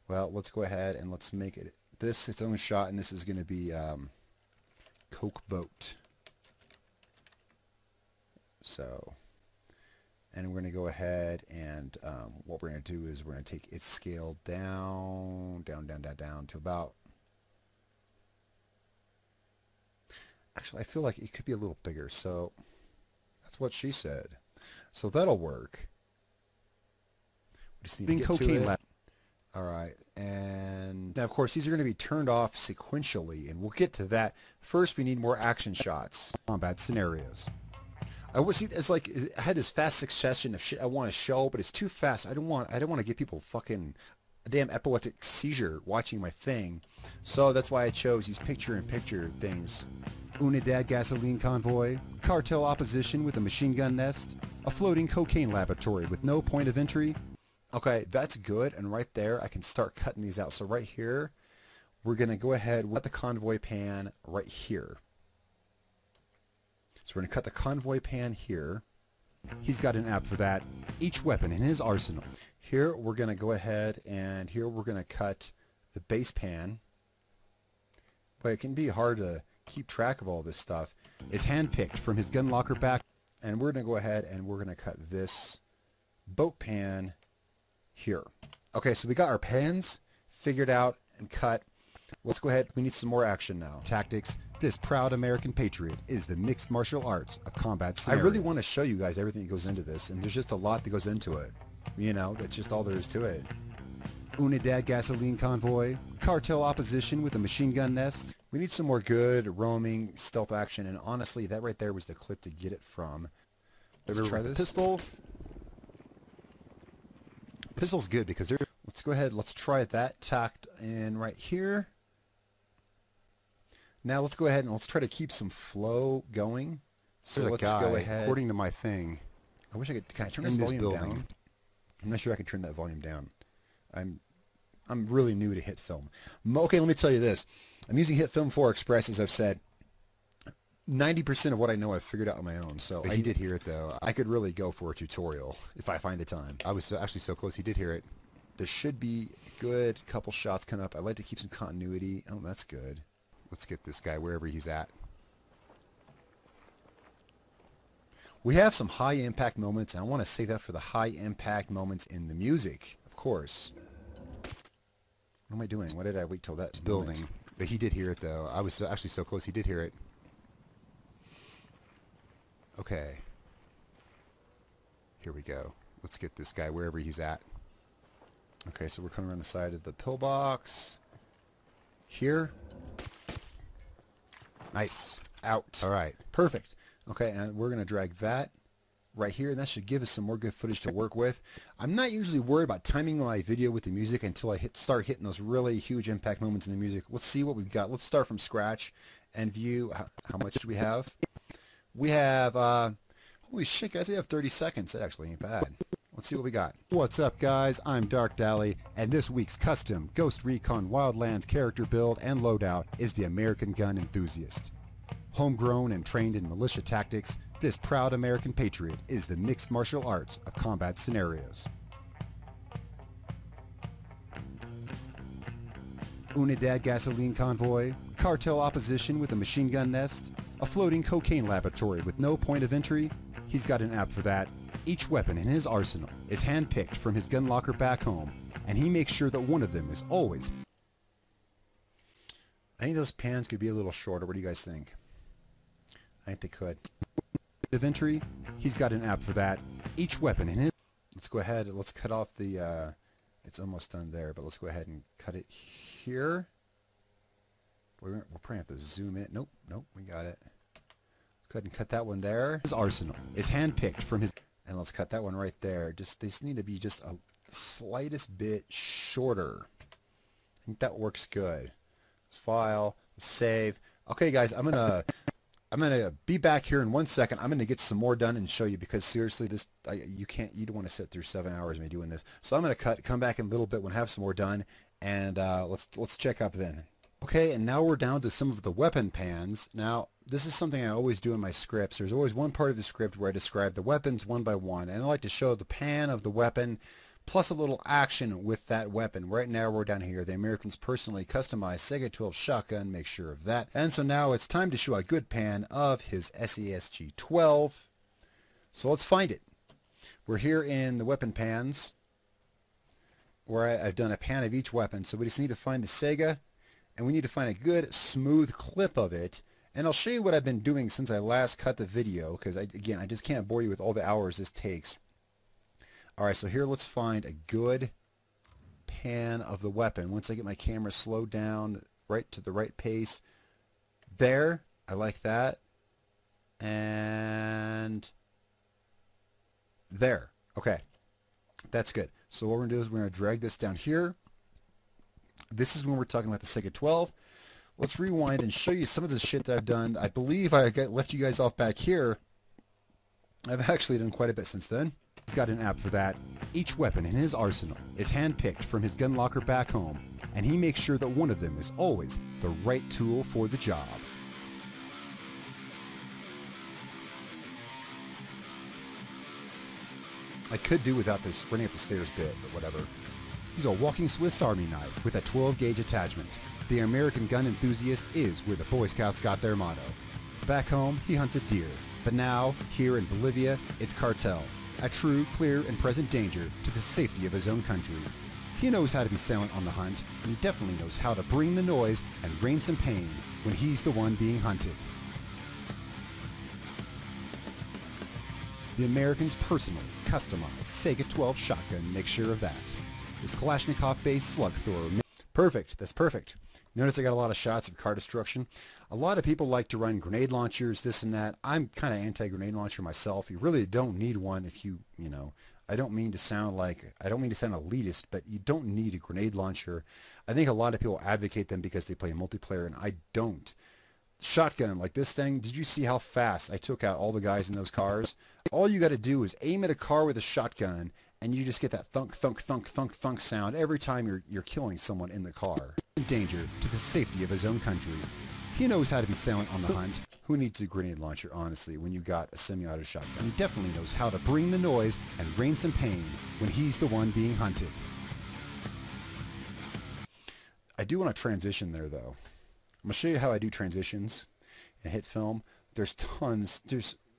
Well, let's go ahead and let's make it this its own shot, and this is going to be Coke Boat. So, and we're going to go ahead and what we're going to do is we're going to take its scale down to about. Actually, I feel like it could be a little bigger, so that's what she said. So that'll work. We just need to get to it. All right, and now, of course, these are going to be turned off sequentially, and we'll get to that. First, we need more action shots. Combat scenarios. I would see it's like I had this fast succession of shit I want to show, but it's too fast. I don't want to give people fucking a damn epileptic seizure watching my thing. So that's why I chose these picture-in-picture things. Unidad gasoline convoy, cartel opposition with a machine gun nest, a floating cocaine laboratory with no point of entry. Okay, that's good, and right there I can start cutting these out. So right here, we're going to go ahead with the convoy pan right here. So we're going to cut the convoy pan here. He's got an app for that. Each weapon in his arsenal. Here we're going to go ahead and here we're going to cut the base pan. But it can be hard to keep track of all this stuff. It's handpicked from his gun locker back. And we're going to go ahead and we're going to cut this boat pan here. Okay, so we got our pans figured out and cut. Let's go ahead. We need some more action now. Tactics. This proud American patriot is the mixed martial arts of combat scenario. I really want to show you guys everything that goes into this, and there's just a lot that goes into it. You know, that's just all there is to it. Unidad gasoline convoy, cartel opposition with a machine gun nest. We need some more good roaming stealth action, and honestly, that right there was the clip to get it from. Let's try this. Pistol. Pistol's good because they're... Let's go ahead, let's try that tacked in right here. Now let's go ahead and let's try to keep some flow going. So let's go ahead. According to my thing, I wish I could. Can I turn this volume down? I'm not sure I can turn that volume down. I'm really new to Hitfilm. Okay, let me tell you this. I'm using Hitfilm 4 Express, as I've said. 90% of what I know I've figured out on my own. So he did hear it though. I could really go for a tutorial if I find the time. I was actually so close. He did hear it. There should be a good couple shots coming up. I like to keep some continuity. Oh, that's good. Let's get this guy wherever he's at. We have some high impact moments, and I want to save that for the high impact moments in the music, of course. What am I doing? Why did I wait till that building? But he did hear it though. I was actually so close. He did hear it. Okay. Here we go. Let's get this guy wherever he's at. Okay, so we're coming around the side of the pillbox. Here. Nice. Out. All right. Perfect. Okay, and we're going to drag that right here, and that should give us some more good footage to work with. I'm not usually worried about timing my video with the music until I start hitting those really huge impact moments in the music. Let's see what we've got. Let's start from scratch and view how much do we have. We have, holy shit, guys, we have 30 seconds. That actually ain't bad. Let's see what we got. What's up, guys? I'm Darkdally, and this week's custom Ghost Recon Wildlands character build and loadout is the American Gun Enthusiast. Homegrown and trained in militia tactics, this proud American patriot is the mixed martial arts of combat scenarios. Unidad gasoline convoy, cartel opposition with a machine gun nest, a floating cocaine laboratory with no point of entry. He's got an app for that. Each weapon in his arsenal is hand-picked from his gun locker back home, and he makes sure that one of them is always... I think those pans could be a little shorter. What do you guys think? I think they could. Of entry, he's got an app for that. Each weapon in his... Let's go ahead and let's cut off the... it's almost done there, but let's go ahead and cut it here. We'll probably have to zoom in. Nope, we got it. Go ahead and cut that one there. His arsenal is hand-picked from his... And let's cut that one right there. These need to be just a slightest bit shorter. I think that works good. Let's file, let's save. Okay, guys, I'm gonna be back here in 1 second. I'm gonna get some more done and show you, because seriously, you don't want to sit through 7 hours of me doing this. So I'm gonna come back in a little bit when I have some more done, and let's check up then. Okay, and now we're down to some of the weapon pans. Now, this is something I always do in my scripts. There's always one part of the script where I describe the weapons one by one, and I like to show the pan of the weapon plus a little action with that weapon. Right now we're down here. The Americans personally customized Sega 12 shotgun, make sure of that. And so now it's time to show a good pan of his SESG 12. So let's find it. We're here in the weapon pans, where I've done a pan of each weapon. So we just need to find the Sega, and we need to find a good smooth clip of it. And I'll show you what I've been doing since I last cut the video, because again, I just can't bore you with all the hours this takes. Alright, so here let's find a good pan of the weapon. Once I get my camera slowed down right to the right pace. There, I like that. And there. Okay, that's good. So what we're going to do is we're going to drag this down here. This is when we're talking about the Sega 12. Let's rewind and show you some of the shit that I've done. I believe I left you guys off back here. I've actually done quite a bit since then. He's got an app for that. Each weapon in his arsenal is hand-picked from his gun locker back home, and he makes sure that one of them is always the right tool for the job. I could do without this running up the stairs bit, but whatever. He's a walking Swiss Army knife with a 12-gauge attachment. The American Gun Enthusiast is where the Boy Scouts got their motto. Back home, he hunts a deer, but now, here in Bolivia, it's cartel, a true, clear, and present danger to the safety of his own country. He knows how to be silent on the hunt, and he definitely knows how to bring the noise and rain some pain when he's the one being hunted. The Americans personally customized Sega 12 shotgun, make sure of that. This Kalashnikov-based slug thrower. Perfect. That's perfect. Notice I got a lot of shots of car destruction. A lot of people like to run grenade launchers, this and that. I'm kind of anti-grenade launcher myself. You really don't need one if you know, I don't mean to sound elitist, but you don't need a grenade launcher. I think a lot of people advocate them because they play multiplayer, and I don't. Shotgun, like this thing, did you see how fast I took out all the guys in those cars? All you got to do is aim at a car with a shotgun, and you just get that thunk, thunk, thunk, thunk, thunk sound every time you're killing someone in the car. In danger to the safety of his own country. He knows how to be silent on the hunt. Who needs a grenade launcher, honestly, when you got a semi-auto shotgun? He definitely knows how to bring the noise and rain some pain when he's the one being hunted. I do want to transition there, though. I'm going to show you how I do transitions in Hitfilm. There's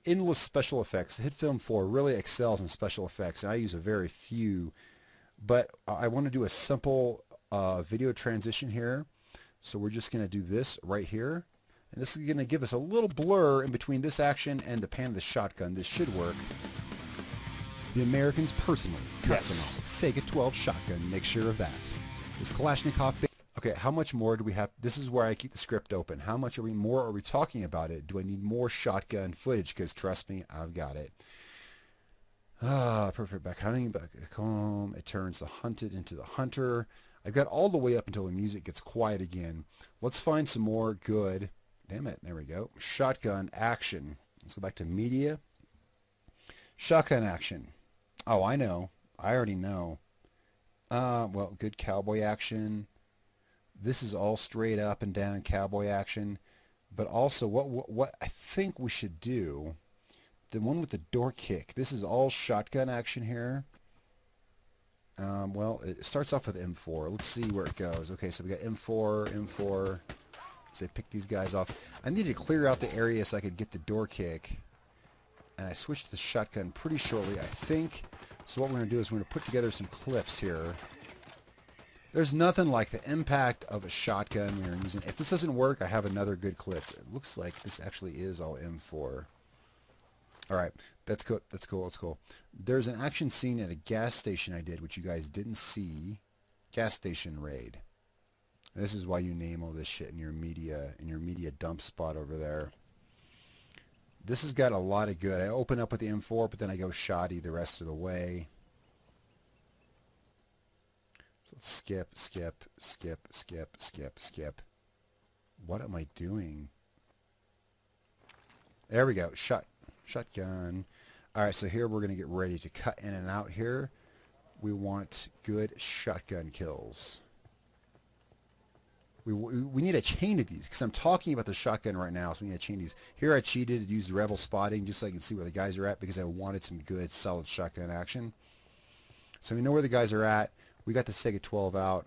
endless special effects. Hitfilm 4 really excels in special effects, and I use a very few. But I want to do a simple video transition here. So we're just going to do this right here. And this is going to give us a little blur in between this action and the pan of the shotgun. This should work. The Americans personally custom Sega 12 shotgun. Make sure of that. This Kalashnikov. Okay, how much more do we have? This is where I keep the script open. How much more are we talking about it? Do I need more shotgun footage? Because trust me, I've got it. Perfect. Back hunting, back home. It turns the hunted into the hunter. I've got all the way up until the music gets quiet again. Let's find some more good. Damn it. There we go. Shotgun action. Let's go back to media. Shotgun action. Oh, I know. I already know. Well, good cowboy action. This is all straight up and down cowboy action. But also what I think we should do, the one with the door kick. This is all shotgun action here. Well, it starts off with M4. Let's see where it goes. Okay, so we got M4. So I pick these guys off. I need to clear out the area so I could get the door kick. And I switched to the shotgun pretty shortly, I think. So what we're going to do is we're going to put together some clips here. There's nothing like the impact of a shotgun when you're using. If this doesn't work, I have another good clip. It looks like this actually is all M4. All right, that's cool. That's cool. That's cool. There's an action scene at a gas station I did, which you guys didn't see. Gas station raid. This is why you name all this shit in your media dump spot over there. This has got a lot of good. I open up with the M4, but then I go shoddy the rest of the way. So skip. What am I doing? There we go. Shotgun. All right, so here we're going to get ready to cut in and out here. We want good shotgun kills. We need a chain of these because I'm talking about the shotgun right now, so we need a chain of these. Here I cheated, used Rebel spotting just so I can see where the guys are at because I wanted some good, solid shotgun action. So we know where the guys are at. We got the Sega 12 out.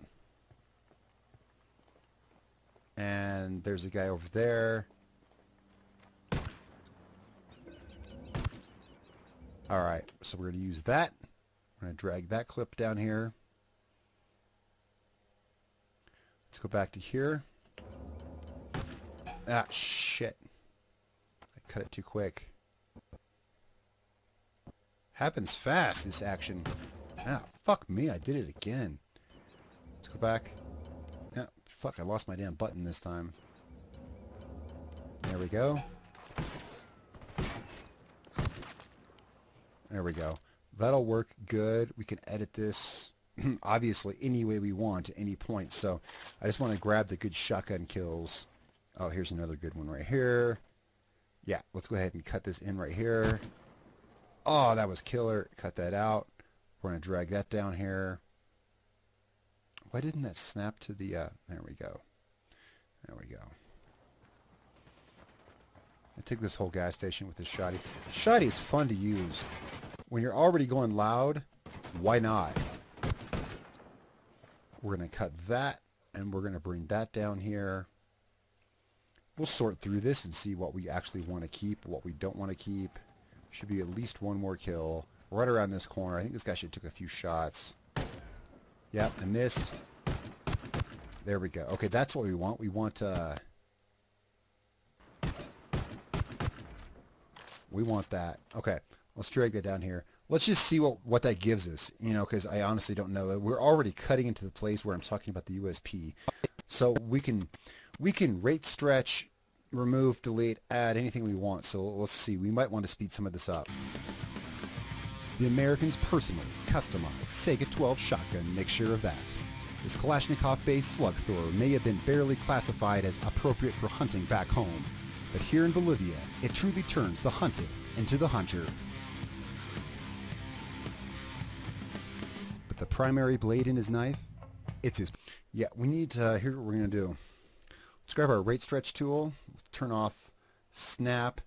And there's a guy over there. Alright, so we're going to use that. We're going to drag that clip down here. Let's go back to here. Ah, shit. I cut it too quick. Happens fast, this action. Ah, fuck me, I did it again. Let's go back. Yeah, fuck, I lost my damn button this time. There we go. There we go. That'll work good. We can edit this obviously any way we want at any point. So I just want to grab the good shotgun kills. Oh, here's another good one right here. Yeah, let's go ahead and cut this in right here. Oh, that was killer. Cut that out. We're going to drag that down here. Why didn't that snap to the... there we go. There we go. I take this whole gas station with this shoddy. Shoddy is fun to use. When you're already going loud, why not? We're going to cut that, and we're going to bring that down here. We'll sort through this and see what we actually want to keep, what we don't want to keep. Should be at least one more kill. Right around this corner. I think this guy should have took a few shots. Yep, I missed. There we go. Okay, that's what we want. We want that. Okay, let's drag that down here. let's just see what that gives us, because I honestly don't know. We're already cutting into the place where I'm talking about the USP. So we can rate stretch, remove, delete, add anything we want. So let's see. We might want to speed some of this up. The Americans personally customized Sega 12 shotgun. Make sure of that. This Kalashnikov-based slug thrower may have been barely classified as appropriate for hunting back home, but here in Bolivia, it truly turns the hunted into the hunter. But the primary blade in his knife, it's his... Yeah, we need to... Here's what we're going to do. Let's grab our rate stretch tool. Let's turn off snap.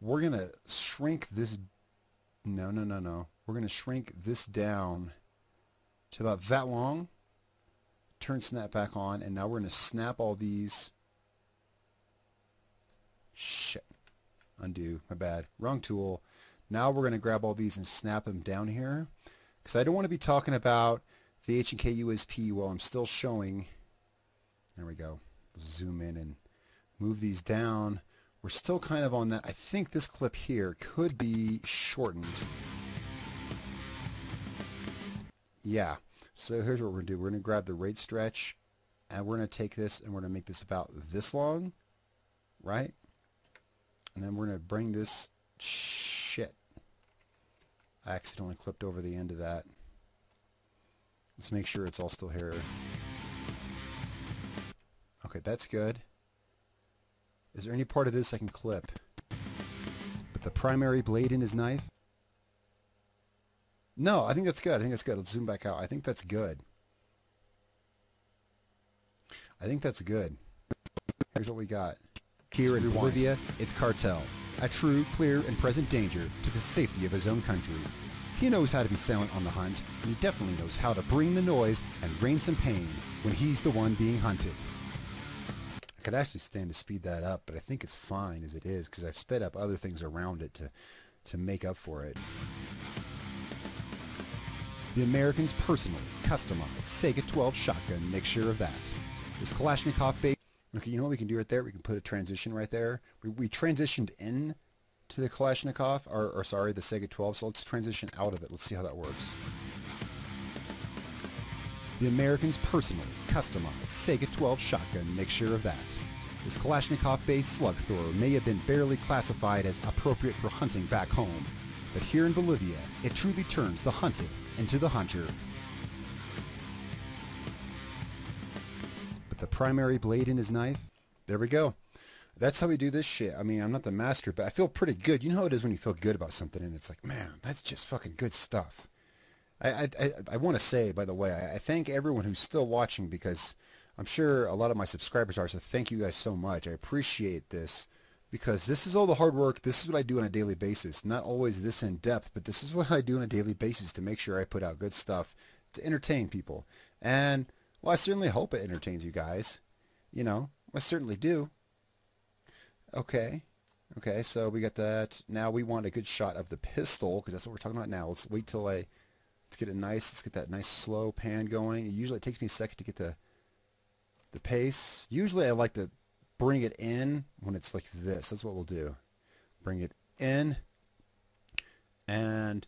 We're going to shrink this... No. We're going to shrink this down to about that long. Turn snap back on, and now we're going to snap all these... Shit. Undo. My bad. Wrong tool. Now we're going to grab all these and snap them down here, because I don't want to be talking about the H&K USP while I'm still showing. There we go. Zoom in and move these down. We're still kind of on that. I think this clip here could be shortened. Yeah. So here's what we're going to do. We're going to grab the rate stretch, and we're going to take this and we're going to make this about this long, right? And then we're going to bring this... Shit. I accidentally clipped over the end of that. Let's make sure it's all still here. Okay, that's good. Is there any part of this I can clip? But the primary blade in his knife? No, I think that's good. I think that's good. Let's zoom back out. I think that's good. I think that's good. Here's what we got. Here in Bolivia, it's Cartel. A true, clear, and present danger to the safety of his own country. He knows how to be silent on the hunt, and he definitely knows how to bring the noise and rain some pain when he's the one being hunted. I could actually stand to speed that up, but I think it's fine as it is, because I've sped up other things around it to make up for it. The Americans personally customized Sega 12 shotgun. Make sure of that. This Kalashnikov-based... Okay, you know what we can do right there? We can put a transition right there. We transitioned in to the Kalashnikov, or sorry, the Sega 12, so let's transition out of it. Let's see how that works. The Americans personally customized Sega 12 shotgun. Make sure of that. This Kalashnikov-based slug thrower may have been barely classified as appropriate for hunting back home, but here in Bolivia, it truly turns the hunted into the hunter. But the primary blade in his knife, there we go. That's how we do this shit. I mean, I'm not the master, but I feel pretty good. You know how it is when you feel good about something, and it's like, man, that's just fucking good stuff. I want to say, by the way, I thank everyone who's still watching, because I'm sure a lot of my subscribers are, so thank you guys so much. I appreciate this, because this is all the hard work. This is what I do on a daily basis. Not always this in depth, but this is what I do on a daily basis to make sure I put out good stuff to entertain people. And, well, I certainly hope it entertains you guys. You know, I certainly do. Okay, so we got that. Now we want a good shot of the pistol, because that's what we're talking about now. Let's wait till let's get that nice slow pan going. Usually it takes me a second to get the pace. Usually I like to bring it in when it's like this. That's what we'll do. Bring it in, and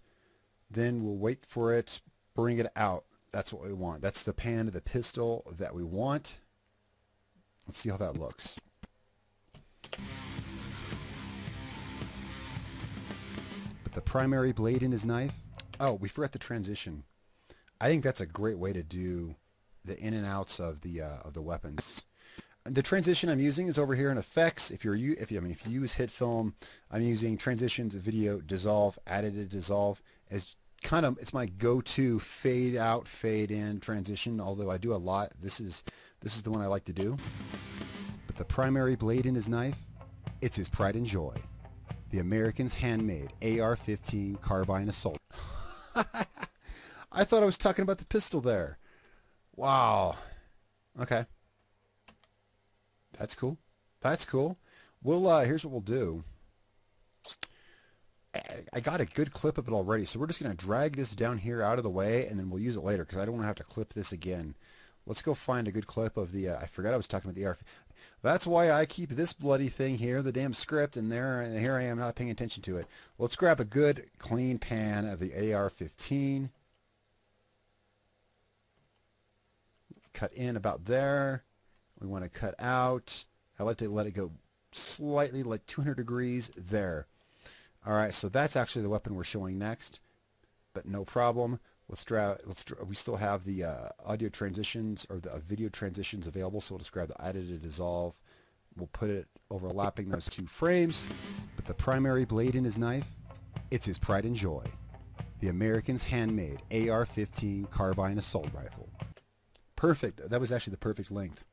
then we'll wait for it, bring it out. That's what we want. That's the pan of the pistol that we want. Let's see how that looks. But the primary blade in his knife? Oh, we forgot the transition. I think that's a great way to do the in and outs of the weapons. The transition I'm using is over here in effects. If you use Hitfilm, I'm using transitions, video, dissolve, additive dissolve as it's my go-to fade out, fade in transition. Although I do a lot, this is the one I like to do. But the primary blade in his knife, it's his pride and joy. The American's handmade AR-15 carbine assault. I thought I was talking about the pistol there. Wow. Okay. That's cool. That's cool. We'll here's what we'll do. I got a good clip of it already, so we're just going to drag this down here out of the way, and then we'll use it later, because I don't want to have to clip this again. Let's go find a good clip of the... I forgot I was talking about the AR. That's why I keep this bloody thing here, the damn script, and here I am not paying attention to it. Let's grab a good clean pan of the AR-15. Cut in about there. We want to cut out. I like to let it go slightly, like 200 degrees there. All right, so that's actually the weapon we're showing next, but no problem. We still have the audio transitions or the video transitions available, so we'll just grab the edited dissolve. We'll put it overlapping those 2 frames. But the primary blade in his knife, it's his pride and joy. The American's handmade AR-15 carbine assault rifle. Perfect. That was actually the perfect length.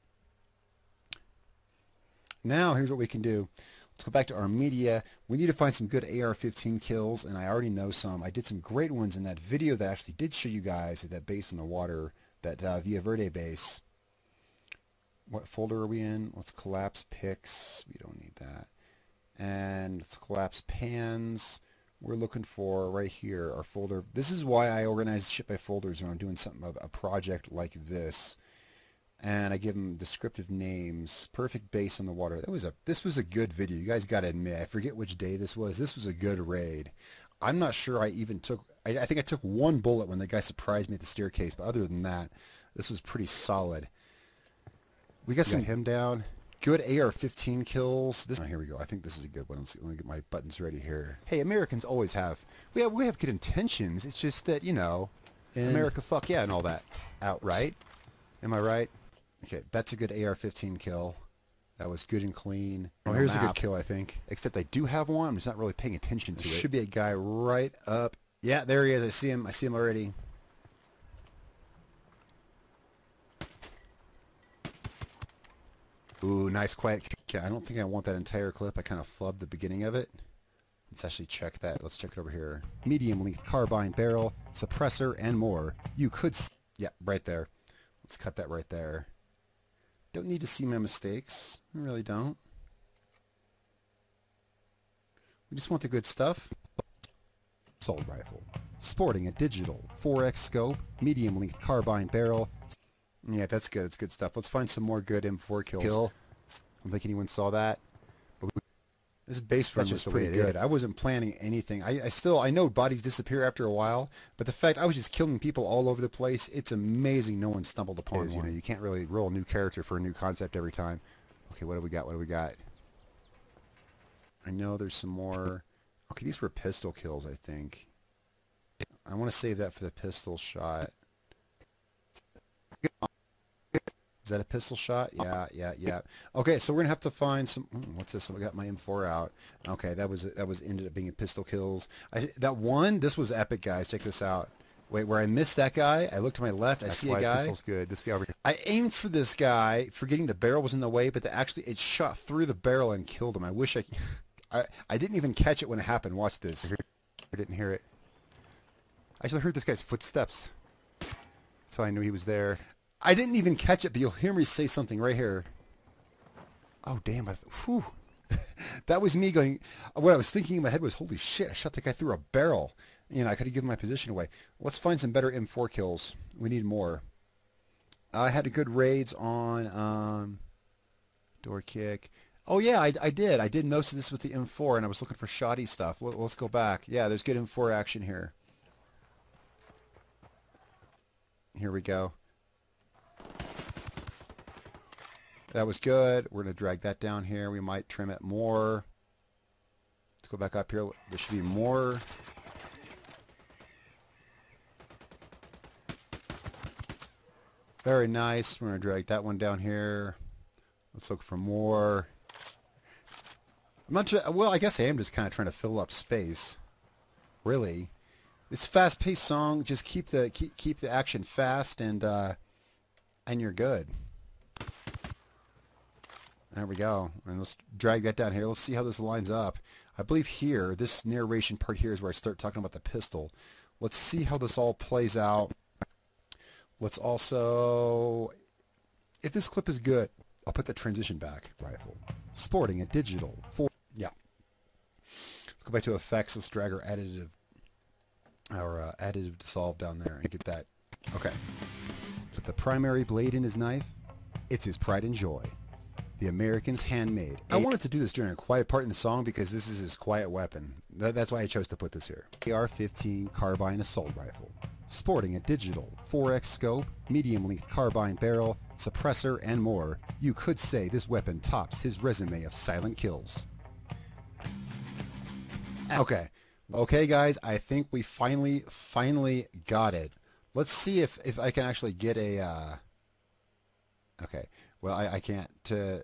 Now here's what we can do. Let's go back to our media. We need to find some good AR-15 kills, and I already know some. I did some great ones in that video that actually did show you guys at that base in the water, that Villa Verde base. What folder are we in? Let's collapse pics. We don't need that. And let's collapse pans. We're looking for right here our folder. This is why I organize shit by folders when I'm doing something of a project like this. And I give them descriptive names. Perfect base on the water. This was a good video. You guys got to admit, I forget which day this was. This was a good raid. I'm not sure I even took... I think I took 1 bullet when the guy surprised me at the staircase. But other than that, this was pretty solid. We got him down. Good AR-15 kills. Here we go. I think this is a good one. Let me get my buttons ready here. Hey, Americans always have... We have good intentions. It's just that, you know, America fuck yeah and all that. Out, right? Am I right? Okay, that's a good AR-15 kill. That was good and clean. Oh, here's a good kill, I think. Except I do have one. I'm just not really paying attention to it. There should be a guy right up. Yeah, there he is. I see him. I see him already. Ooh, nice quiet kill. I don't think I want that entire clip. I kind of flubbed the beginning of it. Let's actually check that. Let's check it over here. Medium length carbine barrel, suppressor, and more. You could... Yeah, right there. Let's cut that right there. Don't need to see my mistakes. I really don't. We just want the good stuff. Assault rifle. Sporting a digital 4x scope, medium length carbine barrel. Yeah, that's good. It's good stuff. Let's find some more good M4 kills. I don't think anyone saw that. But this base run was pretty good. I wasn't planning anything. I know bodies disappear after a while, but the fact I was just killing people all over the place, it's amazing no one stumbled upon one. You know, you can't really roll a new character for a new concept every time. Okay, what do we got? What do we got? I know there's some more. Okay, these were pistol kills, I think. I want to save that for the pistol shot. Is that a pistol shot? Yeah. Okay, so we're gonna have to find some. What's this? I got my M4 out. Okay, that ended up being a pistol kills. This was epic, guys. Check this out. Wait, where I missed that guy, I look to my left. I see a guy. Pistol's good. This guy over here. I aimed for this guy, forgetting the barrel was in the way, but it shot through the barrel and killed him. I wish I didn't even catch it when it happened. Watch this. I didn't hear it. I actually heard this guy's footsteps. That's how I knew he was there. I didn't even catch it, but you'll hear me say something right here. Oh, damn. Whew. That was me going... What I was thinking in my head was, holy shit, I shot the guy through a barrel. You know, I could have given my position away. Let's find some better M4 kills. We need more. I had a good raids on... door kick. Oh, yeah, I did. I did most of this with the M4, and I was looking for shoddy stuff. Let's go back. Yeah, there's good M4 action here. Here we go. That was good. We're going to drag that down here. We might trim it more. Let's go back up here. There should be more. Very nice. We're going to drag that one down here. Let's look for more. I'm not sure. Well, I guess I am just kind of trying to fill up space. Really. This fast-paced song, just keep the action fast, and you're good. There we go. And let's drag that down here. Let's see how this lines up. I believe here, this narration part here is where I start talking about the pistol. Let's see how this all plays out. Let's also, if this clip is good, I'll put the transition back. Rifle. Sporting a digital 4. Yeah. Let's go back to effects. Let's drag our additive dissolve down there and get that. Okay. With the primary blade in his knife, it's his pride and joy. The American's handmade. I wanted to do this during a quiet part in the song because this is his quiet weapon. That's why I chose to put this here. AR-15 carbine assault rifle. Sporting a digital 4x scope, medium-length carbine barrel, suppressor, and more, you could say this weapon tops his resume of silent kills. Okay guys, I think we finally got it. Let's see if I can actually get a okay, well I can't. The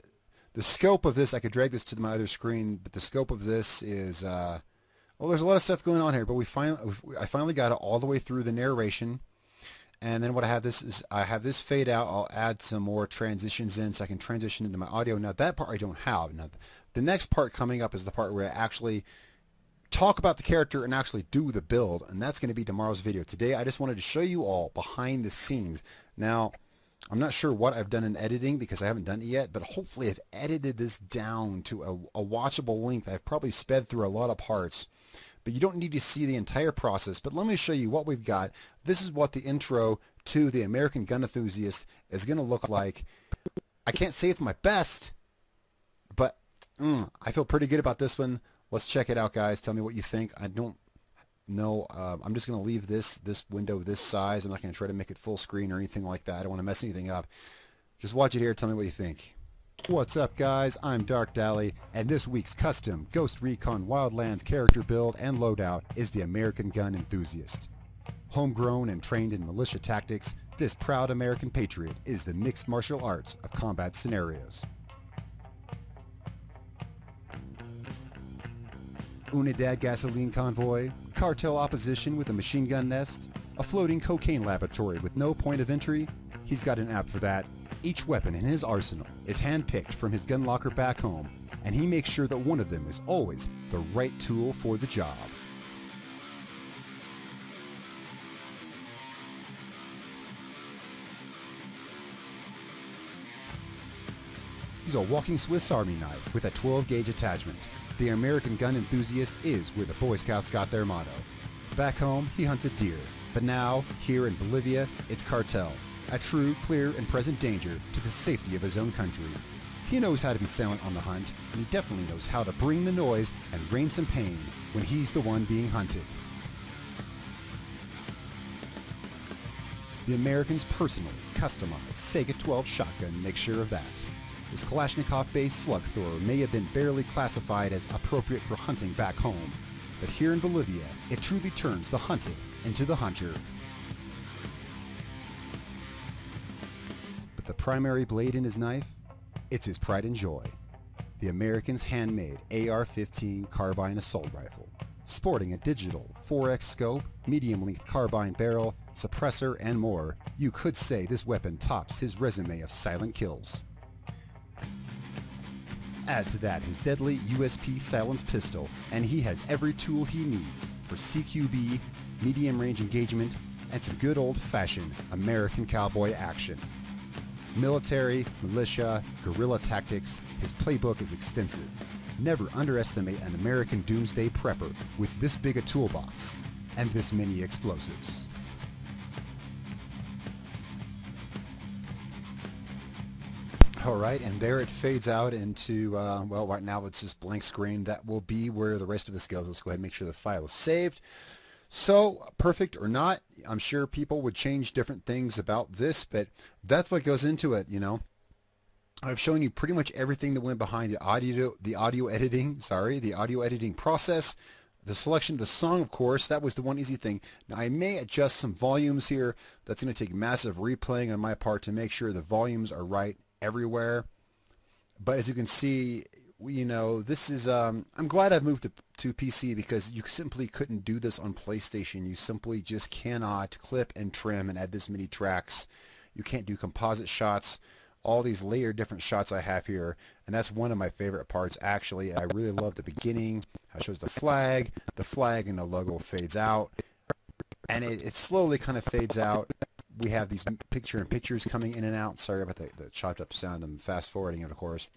scope of this, I could drag this to my other screen, but the scope of this is well, there's a lot of stuff going on here, but I finally got it all the way through the narration. And then what I have this is I have this fade out. I'll add some more transitions in so I can transition into my audio. Now that part I don't have. Now the next part coming up is the part where I actually talk about the character and actually do the build, and that's going to be tomorrow's video. Today I just wanted to show you all behind the scenes. Now I'm not sure what I've done in editing because I haven't done it yet, but hopefully I've edited this down to a watchable length. I've probably sped through a lot of parts, but you don't need to see the entire process. But let me show you what we've got. This is what the intro to the American Gun Enthusiast is going to look like. I can't say it's my best, but I feel pretty good about this one. Let's check it out, guys. Tell me what you think. I don't know. I'm just going to leave this window this size. I'm not going to try to make it full screen or anything like that. I don't want to mess anything up. Just watch it here. Tell me what you think. What's up, guys? I'm Darkdally, and this week's custom Ghost Recon Wildlands character build and loadout is the American Gun Enthusiast. Homegrown and trained in militia tactics, this proud American patriot is the mixed martial arts of combat scenarios. Unidad gasoline convoy, cartel opposition with a machine gun nest, a floating cocaine laboratory with no point of entry. He's got an app for that. Each weapon in his arsenal is hand-picked from his gun locker back home, and he makes sure that one of them is always the right tool for the job. He's a walking Swiss Army knife with a 12-gauge attachment. The American Gun Enthusiast is where the Boy Scouts got their motto. Back home, he hunted deer, but now, here in Bolivia, it's cartel. A true, clear, and present danger to the safety of his own country. He knows how to be silent on the hunt, and he definitely knows how to bring the noise and rain some pain when he's the one being hunted. The American's personally customized Sega 12 shotgun makes sure of that. His Kalashnikov-based slug thrower may have been barely classified as appropriate for hunting back home, but here in Bolivia, it truly turns the hunted into the hunter. But the primary blade in his knife? It's his pride and joy. The American's handmade AR-15 carbine assault rifle. Sporting a digital 4x scope, medium-length carbine barrel, suppressor, and more, you could say this weapon tops his resume of silent kills. Add to that his deadly USP silenced pistol, and he has every tool he needs for CQB, medium-range engagement, and some good old-fashioned American cowboy action. Military, militia, guerrilla tactics, his playbook is extensive. Never underestimate an American doomsday prepper with this big a toolbox and this many explosives. Alright, and there it fades out into, well, right now it's just blank screen. That will be where the rest of this goes. Let's go ahead and make sure the file is saved. So, perfect or not, I'm sure people would change different things about this, but that's what goes into it, you know. I've shown you pretty much everything that went behind the audio editing process. The selection of the song, of course, that was the one easy thing. Now, I may adjust some volumes here. That's going to take massive replaying on my part to make sure the volumes are right everywhere. But as you can see, you know, this is, I'm glad I've moved to PC because you simply couldn't do this on PlayStation. You simply just cannot clip and trim and add this many tracks. You can't do composite shots. All these layered different shots I have here, and that's one of my favorite parts actually. I really love the beginning, how it shows the flag and the logo fades out, and it slowly kind of fades out. We have these picture-in-pictures coming in and out. Sorry about the chopped up sound. I'm fast forwarding it, of course.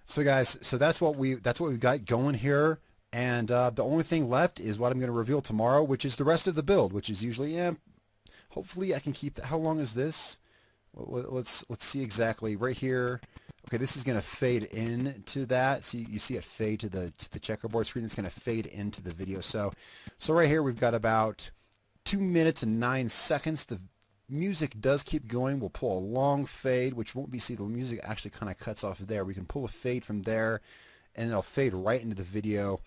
So guys, so that's what we've got going here, and the only thing left is what I'm going to reveal tomorrow, which is the rest of the build, which is usually, hopefully I can keep that. How long is this? let's see exactly right here. Okay, this is going to fade into that. See, you see it fade to the checkerboard screen. It's going to fade into the video. So right here we've got about 2 minutes and 9 seconds. The music does keep going. We'll pull a long fade, which won't be, see, the music actually kind of cuts off there. We can pull a fade from there, and it'll fade right into the video.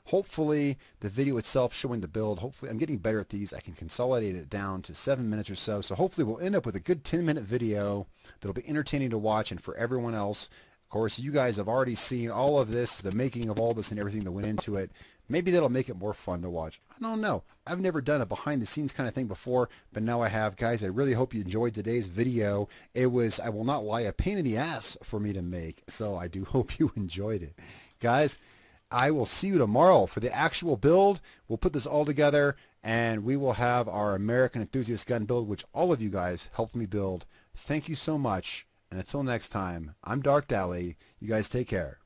Hopefully the video itself showing the build, hopefully I'm getting better at these. I can consolidate it down to 7 minutes or so. So hopefully we'll end up with a good 10-minute video that'll be entertaining to watch, and for everyone else, of course, you guys have already seen all of this, the making of all this and everything that went into it. Maybe that'll make it more fun to watch. I don't know. I've never done a behind the scenes kind of thing before, but now I have. Guys, I really hope you enjoyed today's video. It was, I will not lie, a pain in the ass for me to make. So I do hope you enjoyed it. Guys, I will see you tomorrow for the actual build. We'll put this all together, and we will have our American Enthusiast gun build, which all of you guys helped me build. Thank you so much, and until next time, I'm Darkdally. You guys take care.